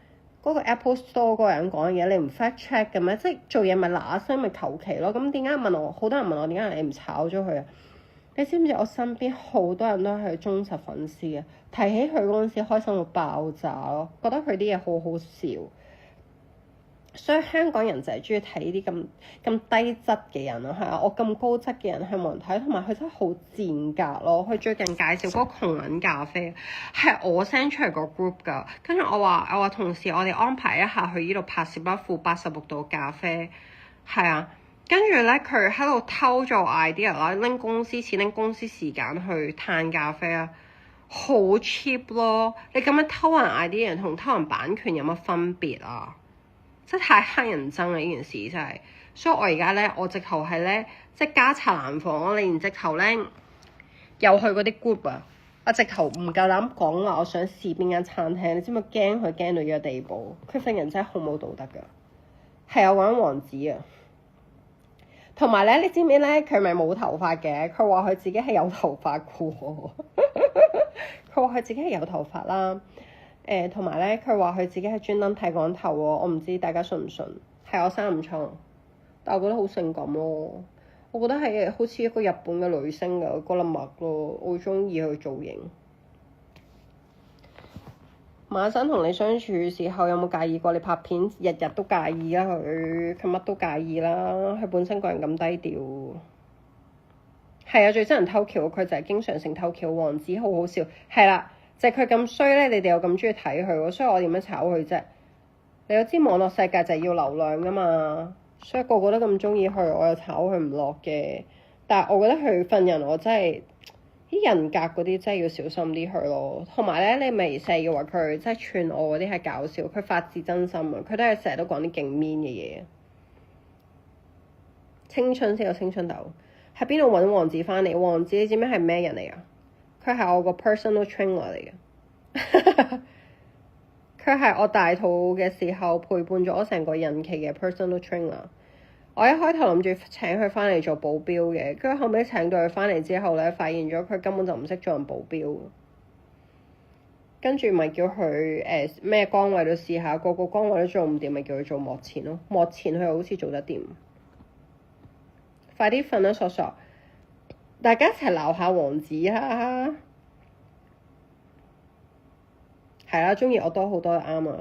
Speaker 1: 嗰個 Apple Store 嗰個人講嘢，你唔 fact check 嘅咩？即係做嘢咪嗱聲咪求其咯。咁點解問我？好多人問我點解你唔炒咗佢啊？你知唔知我身邊好多人都係佢忠實粉絲啊？提起佢嗰陣時，開心到爆炸咯，覺得佢啲嘢好好笑。所以香港人就係中意睇啲咁低質嘅人咯，係啊，我咁高質嘅人係冇人睇，同埋佢真係好賤格咯。佢最近介紹嗰個窮人咖啡係我 send 出嚟個 group 㗎，跟住我話同事我哋安排一下去呢度拍攝一副86度咖啡，係啊，跟住咧佢喺度偷做 idea 啦，拎公司錢拎公司時間去嘆咖啡啊，好 cheap 咯！你咁樣偷人 idea 同偷人版權有乜分別啊？真係太乞人憎啦！呢件事真係，所以我而家咧，我直頭係咧，即係家賊難防咯。你連直頭咧，又去嗰啲 group 啊，我直頭唔夠膽講話，我想試邊間餐廳。你知唔知驚佢驚到呢個地步？佢份人真係好冇道德㗎。係啊，揾王子啊，同埋咧，你知唔知咧？佢咪冇頭髮嘅，佢話佢自己係有頭髮嘅喎。佢話佢自己係有頭髮啦。同埋咧，佢話佢自己係專登剃光頭喎，我唔知大家信唔信？係我生唔錯，但我覺得好性感咯。我覺得係好似一個日本嘅女星嘅嗰粒墨咯，我好中意佢造型。馬生同你相處嘅時候有冇介意過你拍片？日日都介意啦，佢乜都介意啦。佢本身個人咁低調，係啊，最憎人偷橋，佢就係經常性偷橋。王子好好笑，係啦。就係佢咁衰咧，你哋又咁中意睇佢喎，所以我點樣炒佢啫？你都知網絡世界就係要流量噶嘛，所以個個都咁中意佢，我又炒佢唔落嘅。但係我覺得佢份人我真係啲人格嗰啲真係要小心啲佢咯。同埋咧，你咪成日以為佢即係串我嗰啲係搞笑，佢發自真心啊！佢都係成日都講啲勁 mean 嘅嘢。青春先有青春痘，喺邊度揾王子翻嚟？王子你知唔知係咩人嚟啊？佢係我個 personal trainer 嚟嘅，佢係我大肚嘅時候陪伴咗我成個孕期嘅 personal trainer。我一開頭諗住請佢翻嚟做保鏢嘅，跟住後尾請到佢翻嚟之後咧，發現咗佢根本就唔識做人保鏢。跟住咪叫佢咩崗位都試下，個崗位都做唔掂，咪叫佢做幕前咯。幕前佢好似做得掂。快啲瞓啦，索索！大家一齊鬧下王子啦，係啦，中意我多好多啱啊！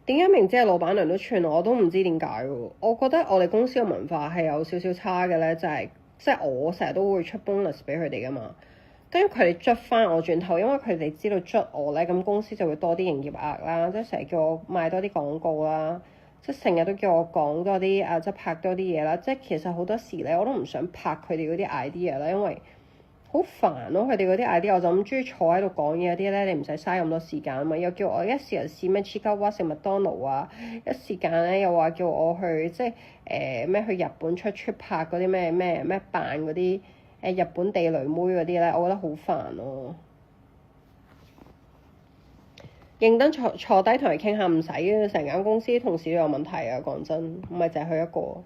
Speaker 1: 點解明知係老闆娘都串我都唔知點解喎？我覺得我哋公司嘅文化係有少少差嘅咧，就係即係我成日都會出 bonus 俾佢哋噶嘛，跟住佢哋捽翻我轉頭，因為佢哋知道捽我咧，咁公司就會多啲營業額啦，即係成日叫我賣多啲廣告啦。即係成日都叫我講多啲啊，即係拍多啲嘢啦。即係其實好多時咧，我都唔想拍佢哋嗰啲 idea 啦，因為好煩咯。佢哋嗰啲 idea，我就咁中意坐喺度講嘢嗰啲咧，你唔使嘥咁多時間啊嘛。又叫我一時又試咩 Chica Wa 食麥當勞啊，一時間咧又話叫我去即係咩去日本出拍嗰啲咩扮嗰啲日本地雷妹嗰啲咧，我覺得好煩咯。認真坐低同佢傾下唔使啊！成間公司同事都有問題啊！講真，唔係淨係佢一個。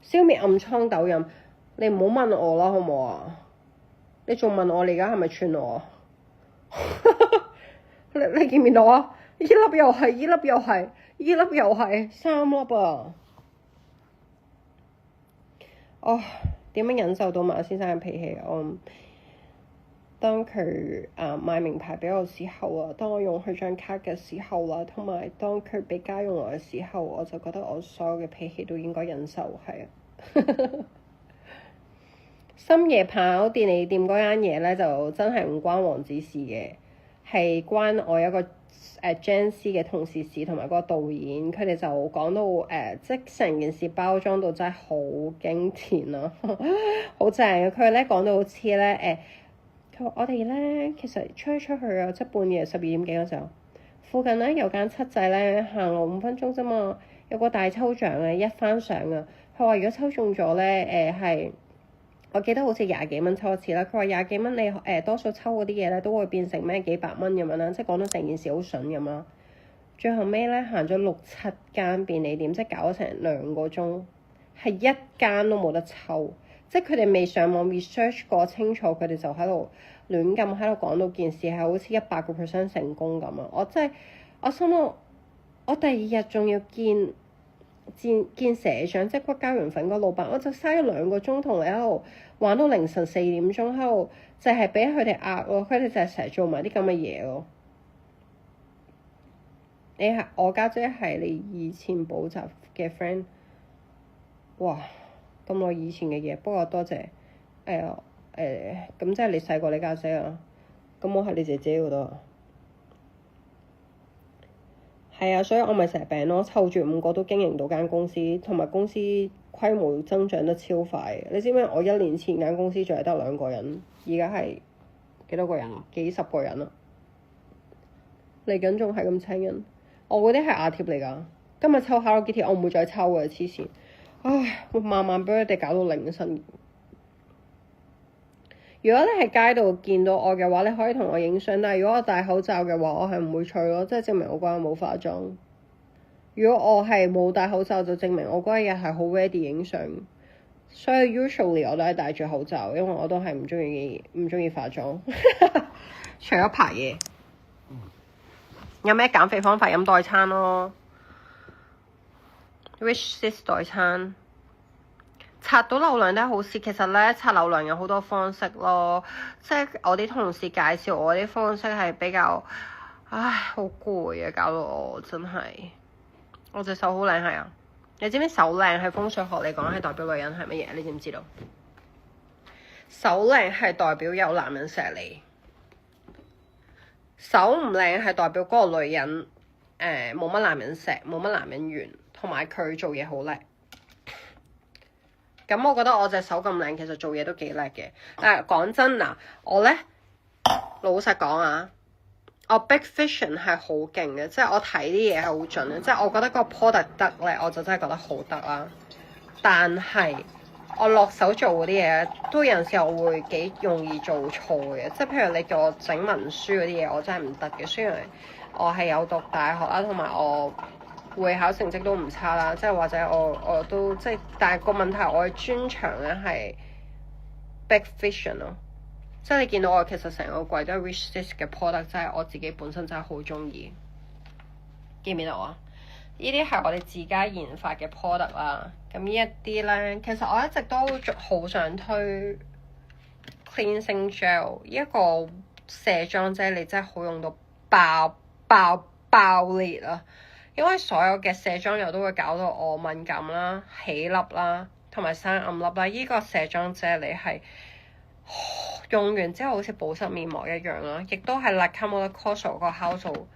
Speaker 1: 消滅暗瘡痘印，你唔好問我啦，好唔好啊？你仲問我你而家係咪串我？你見唔見到啊？依粒又係，依粒又係，依粒又係，3粒啊！哦，點樣忍受到馬先生嘅脾氣？當佢買名牌俾我嘅時候啊，當我用佢張卡嘅時候啦，同埋當佢俾家用我嘅時候，我就覺得我所有嘅脾氣都應該忍受，係啊。深夜跑便利店嗰間嘢咧，就真係唔關王子事嘅，係關我一個Gen C 嘅同事事，同埋嗰個導演，佢哋就講到即係成件事包裝到真係好經典啊，好正嘅。佢咧講到好似咧佢話我哋咧其實出去啊，即係半夜12點幾嘅時候，附近咧有間七仔咧，行路5分鐘啫嘛，有個大抽獎啊，一番賞啊。佢話如果抽中咗咧係。我記得好似20幾蚊抽一次啦，佢話20幾蚊你多數抽嗰啲嘢咧都會變成咩幾百蚊咁樣啦，即係講到成件事好筍咁啦。最後尾咧行咗6-7間便利店，即係搞咗成2個鐘，係一間都冇得抽，即係佢哋未上網 research 過清楚，佢哋就喺度亂咁喺度講到件事係好似100% 成功咁啊！我真係我心諗，我第二日仲要見社長，即係骨膠原粉個老闆，我就嘥咗2個鐘同你喺度玩到凌晨4點鐘喺度，就係俾佢哋呃咯，佢哋就係成日做埋啲咁嘅嘢咯。我家姐係你以前補習嘅 friend， 哇咁耐以前嘅嘢，不過多謝咁即係你細過你家姐啊，咁我係你姐姐嗰度啊。係啊，所以我咪成日病咯，湊住5個都經營到間公司，同埋公司規模增長得超快。你知唔知我1年前間公司仲係得2個人，而家係幾多個人啊？幾十個人啊！嚟緊仲係咁請人，我嗰啲係亞貼嚟㗎。今日抽 Hello Kitty，我唔會再抽嘅，黐線！唉，我慢慢俾佢哋搞到凌晨。如果你喺街度見到我嘅話，你可以同我影相。但係如果我戴口罩嘅話，我係唔會除咯，即係證明我嗰日冇化妝。如果我係冇戴口罩，就證明我嗰一日係好 ready 影相。所以 usually 我都係戴住口罩，因為我都係唔中意化妝。除咗排嘢，有咩減肥方法？飲代餐咯 ，Rich Sis 代餐。刷到流量都係好事，其實咧刷流量有好多方式咯，即係我啲同事介紹我啲方式係比較，唉，好攰啊，搞到我真係，我隻手好靚係啊，你知唔知手靚喺風水學嚟講係代表女人係乜嘢？你知唔知道？手靚係代表有男人錫你，手唔靚係代表嗰個女人冇乜男人錫，冇乜男人緣，同埋佢做嘢好叻。咁我覺得我隻手咁靚，其實做嘢都幾叻嘅。但係講真嗱，我咧老實講啊，我 Big Vision 係好勁嘅，即係我睇啲嘢係好準嘅，即係我覺得個 product 得咧，我就真係覺得好得啦。但係我落手做嗰啲嘢，都有陣時候會幾容易做錯嘅，即係譬如你叫我整文書嗰啲嘢，我真係唔得嘅。雖然我係有讀大學啦，同埋我會考成績都唔差啦，即係或者我都即係，但係個問題我嘅專長咧係 Big Vision 咯，即係你見到我其實成個櫃都係 Rich Sis 嘅 product，即係我自己本身真係好中意，見唔見到啊？呢啲係我哋自家研發嘅 product 啦，咁呢一啲咧，其實我一直都好想推 Cleansing Gel， 呢一個卸妝啫，你真係好用到爆裂啊！因為所有嘅卸妝油都會搞到我敏感啦、起粒啦，同埋生暗粒啦。依個卸妝啫喱係用完之後好似保濕面膜一樣啦，亦都係 Lacamoda Corso 個酵素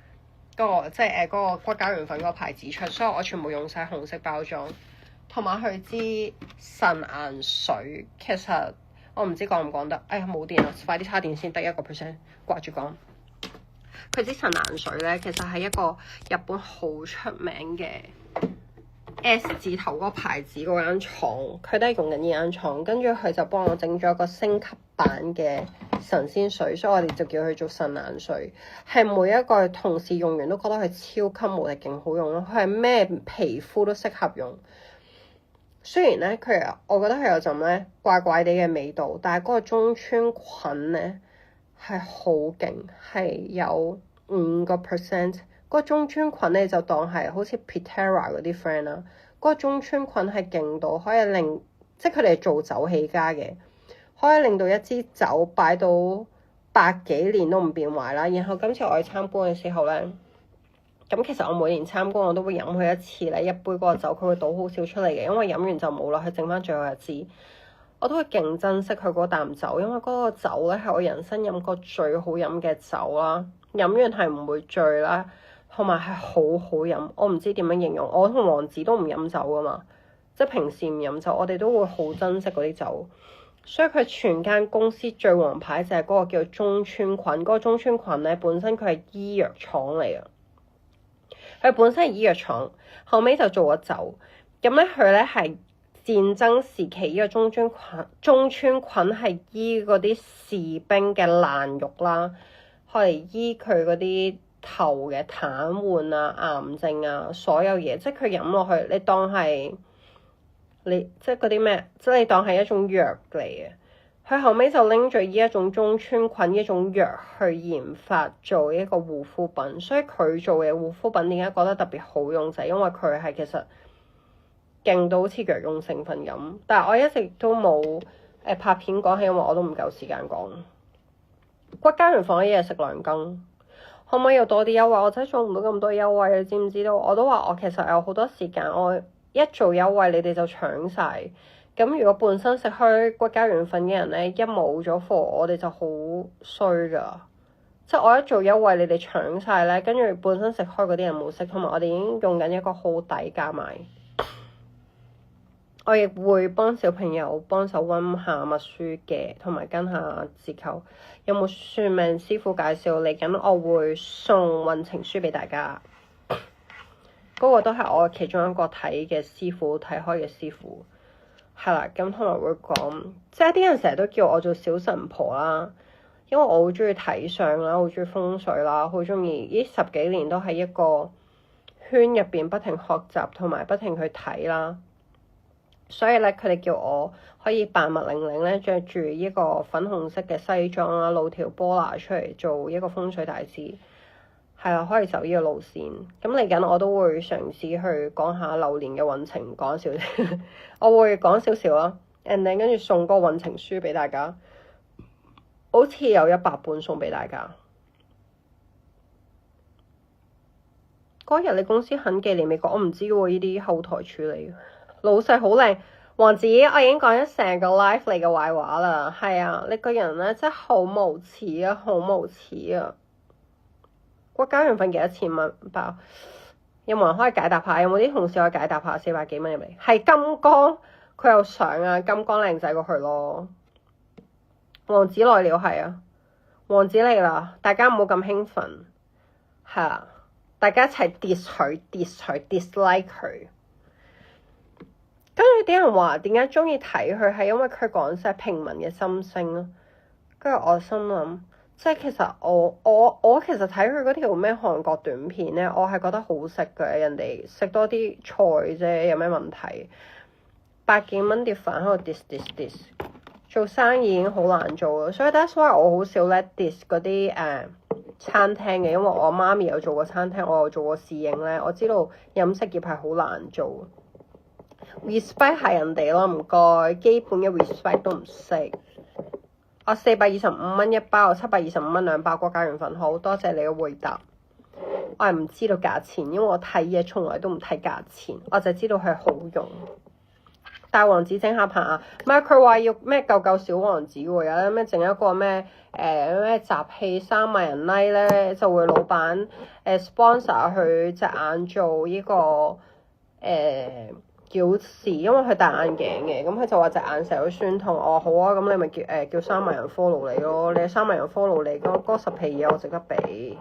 Speaker 1: 嗰個即係嗰個骨膠原粉嗰個牌子出，所以我全部用晒紅色包裝，同埋佢支神顏水。其實我唔知講唔講得，哎呀冇電啦，快啲插電先，得1%，掛住講。佢支神顏水咧，其實係一個日本好出名嘅 S 字頭嗰個牌子嗰間廠，佢都係用緊呢間廠，跟住佢就幫我整咗一個升級版嘅神仙水，所以我哋就叫佢做神顏水。係每一個同事用完都覺得佢超級無敵勁好用咯，佢係咩皮膚都適合用。雖然咧我覺得佢有陣咧怪怪地嘅味道，但係嗰個中村菌咧係好勁，係有5%。嗰個中村菌咧就當係好似 Pitera 嗰啲 friend 啦。嗰個中村菌係勁到可以令，即係佢哋做酒起家嘅，可以令到一支酒擺到100幾年都唔變壞啦。然後今次我去參觀嘅時候咧，咁其實我每年參觀我都會飲佢一次咧，一杯嗰個酒佢會倒好少出嚟嘅，因為飲完就冇啦，佢剩翻最後一支。我都會勁珍惜佢嗰啖酒，因為嗰個酒咧係我人生飲過最好飲嘅酒啦，飲完係唔會醉啦，同埋係好好飲。我唔知點樣形容，我同王子都唔飲酒噶嘛，即係平時唔飲酒，我哋都會好珍惜嗰啲酒。所以佢全間公司最王牌就係嗰個叫中村菌。嗰個中村菌咧本身佢係醫藥廠嚟嘅，佢本身係醫藥廠，後尾就做咗酒。咁咧佢咧係戰爭時期，呢個中村菌係醫嗰啲士兵嘅爛肉啦，嚟醫佢嗰啲頭嘅癱瘓啊、癌症啊，所有嘢，即係佢飲落去，你當係即係嗰啲咩，即係你當係一種藥嚟嘅。佢後尾就拎咗呢一種中村菌一種藥去研發做一個護膚品，所以佢做嘅護膚品點解覺得特別好用就係因為佢係其實勁到好似藥用成分咁。但係我一直都冇拍片講，係因為我都唔夠時間講。骨膠原放一日食2羹，可唔可以有多啲優惠？我真係做唔到咁多優惠，你知唔知道？我都話我其實有好多時間，我一做優惠你哋就搶晒。咁如果本身食開骨膠原粉嘅人咧，一冇咗貨，我哋就好衰噶。即係我一做優惠你哋搶晒咧，跟住本身食開嗰啲人冇食，同埋我哋已經用緊一個好底價買。我亦會幫小朋友幫手溫下默書嘅，同埋跟下折扣。有冇算命師傅介紹嚟緊？我會送運程書俾大家。嗰個都係我其中一個睇嘅師傅，睇開嘅師傅。係啦，咁同埋會講，即係啲人成日都叫我做小神婆啦，因為我好中意睇相啦，好中意風水啦，好中意呢10幾年都喺一個圈入邊不停學習同埋不停去睇啦。所以咧，佢哋叫我可以扮麥玲玲咧，着住呢個粉紅色嘅西裝啦，露條波拿出嚟做一個風水大師，係啦，可以走呢個路線。咁嚟緊我都會嘗試去講下流年嘅運程，講少少，我會講少少啦。and then 跟住送個運程書俾大家，好似有100本送俾大家。嗰日你公司肯寄嚟美國，我唔知喎，呢啲後台處理。老細好靚，王子，我已經講咗成個 life 嚟嘅壞話啦。係啊，你個人咧真係好無恥啊，好無恥啊！骨膠原粉幾多錢蚊包？有冇人可以解答下？有冇啲同事可以解答下？400幾蚊入嚟，係金剛，佢有相啊，金剛靚仔過去咯。王子來了，係啊，王子嚟啦，大家唔好咁興奮，係啊，大家一齊 diss 佢，dislike 佢。跟住啲人話點解中意睇佢，係因為佢講晒平民嘅心聲咯。跟住我心諗，即係其實我其實睇佢嗰條咩韓國短片咧，我係覺得好食嘅。人哋食多啲菜啫，有咩問題？100幾蚊碟飯喺度 diss，做生意已經好難做啦。所以 that's why 我好少咧 diss 嗰啲餐廳嘅，因為我媽咪有做過餐廳，我有做過侍應咧，我知道飲食業係好難做。respect 係人哋咯，唔該，基本嘅 respect 都唔識。我425蚊一包，725蚊2包骨膠原粉，好多謝你嘅回答。我係唔知道價錢，因為我睇嘢從來都唔睇價錢，我就知道係好用。大王子整下棚啊，唔係佢話要咩救救小王子喎，有咩整一個咩咩集氣3萬人 like 咧，就會老闆sponsor 佢隻眼做呢個矯視，因為佢戴眼鏡嘅，咁佢就話隻眼成日都酸痛。我好啊，咁你咪叫3萬人 follow 你咯，你3萬人 follow 你，嗰10皮嘢我值得俾。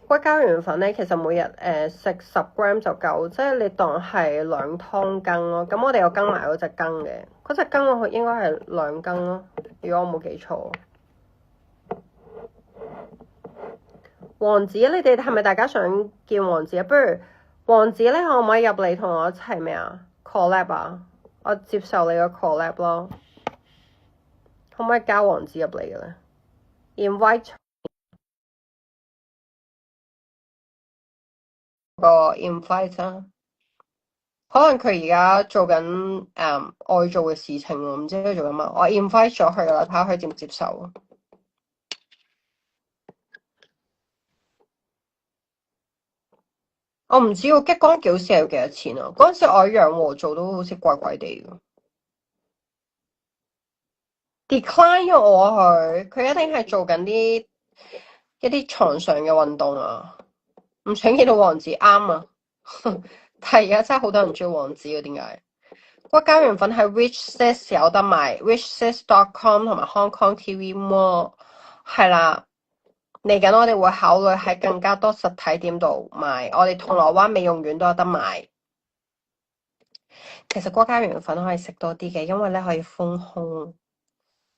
Speaker 1: 骨膠原粉咧，其實每日食10 gram 就夠，即係你當係2湯羹咯。咁我哋有羹埋嗰隻羹嘅，嗰隻羹我應該係2羹咯，如果我冇記錯。王子，你哋係咪大家想見王子啊？不如王子咧，可唔可以入嚟同我一齊咩啊 ？collab 啊！我接受你個 collab 咯。可唔可以加王子入嚟嘅咧 ？invite 個 invite 啊！可能佢而家做緊愛做嘅事情喎，唔知佢做緊乜。我 invite 咗佢啦，睇下佢接唔接受。我唔知喎，激光矯視要幾多錢啊？嗰陣時我喺養和做都好似怪怪地嘅。decline 咗我佢一定係做緊一啲床上嘅運動啊！唔想見到王子啱啊！但係而家真係好多人中意王子嘅，點解？骨膠原粉喺 richsis 有得賣 richsis.com 同埋 Hong Kong TV Mall 係啦。嚟緊我哋會考慮喺更加多實體店度賣，我哋銅鑼灣美容院都有得賣。其實骨膠原粉可以食多啲嘅，因為咧可以豐胸。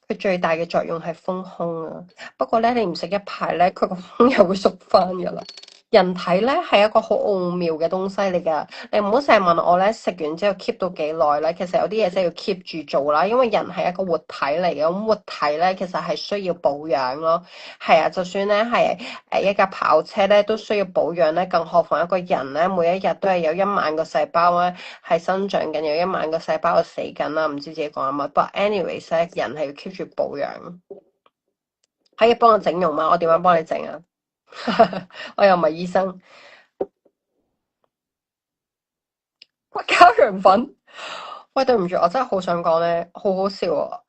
Speaker 1: 佢最大嘅作用係豐胸啊。不過咧你唔食一排咧，佢個胸又會縮翻噶啦。人體咧係一個好奧妙嘅東西嚟㗎，你唔好成日問我咧食完之後 keep 到幾耐咧，其實有啲嘢真係要 keep 住做啦，因為人係一個活體嚟嘅，咁活體咧其實係需要保養咯，係啊，就算咧係一架跑車咧都需要保養咧，更何況一個人咧每一日都係有1萬個細胞咧係生長緊，有1萬個細胞係死緊啦，唔知自己講乜，but anyways 咧人係要 keep 住保養，可以幫我整容嗎？我點樣幫你整啊？我又唔係醫生。骨膠原粉，喂，對唔住，我真係好想講咧，好好笑啊！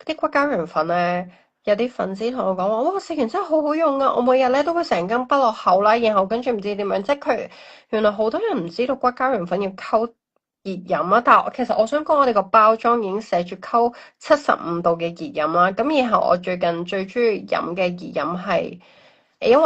Speaker 1: 啲骨膠原粉咧，有啲粉絲同我講話，哇，食完真係好好用啊！我每日咧都會成根筆落口啦，然後跟住唔知點樣，即係佢原來好多人唔知道骨膠原粉要溝熱飲啊！但係其實我想講，我哋個包裝已經寫住溝75度嘅熱飲啦。咁然後我最近最中意飲嘅熱飲係，因為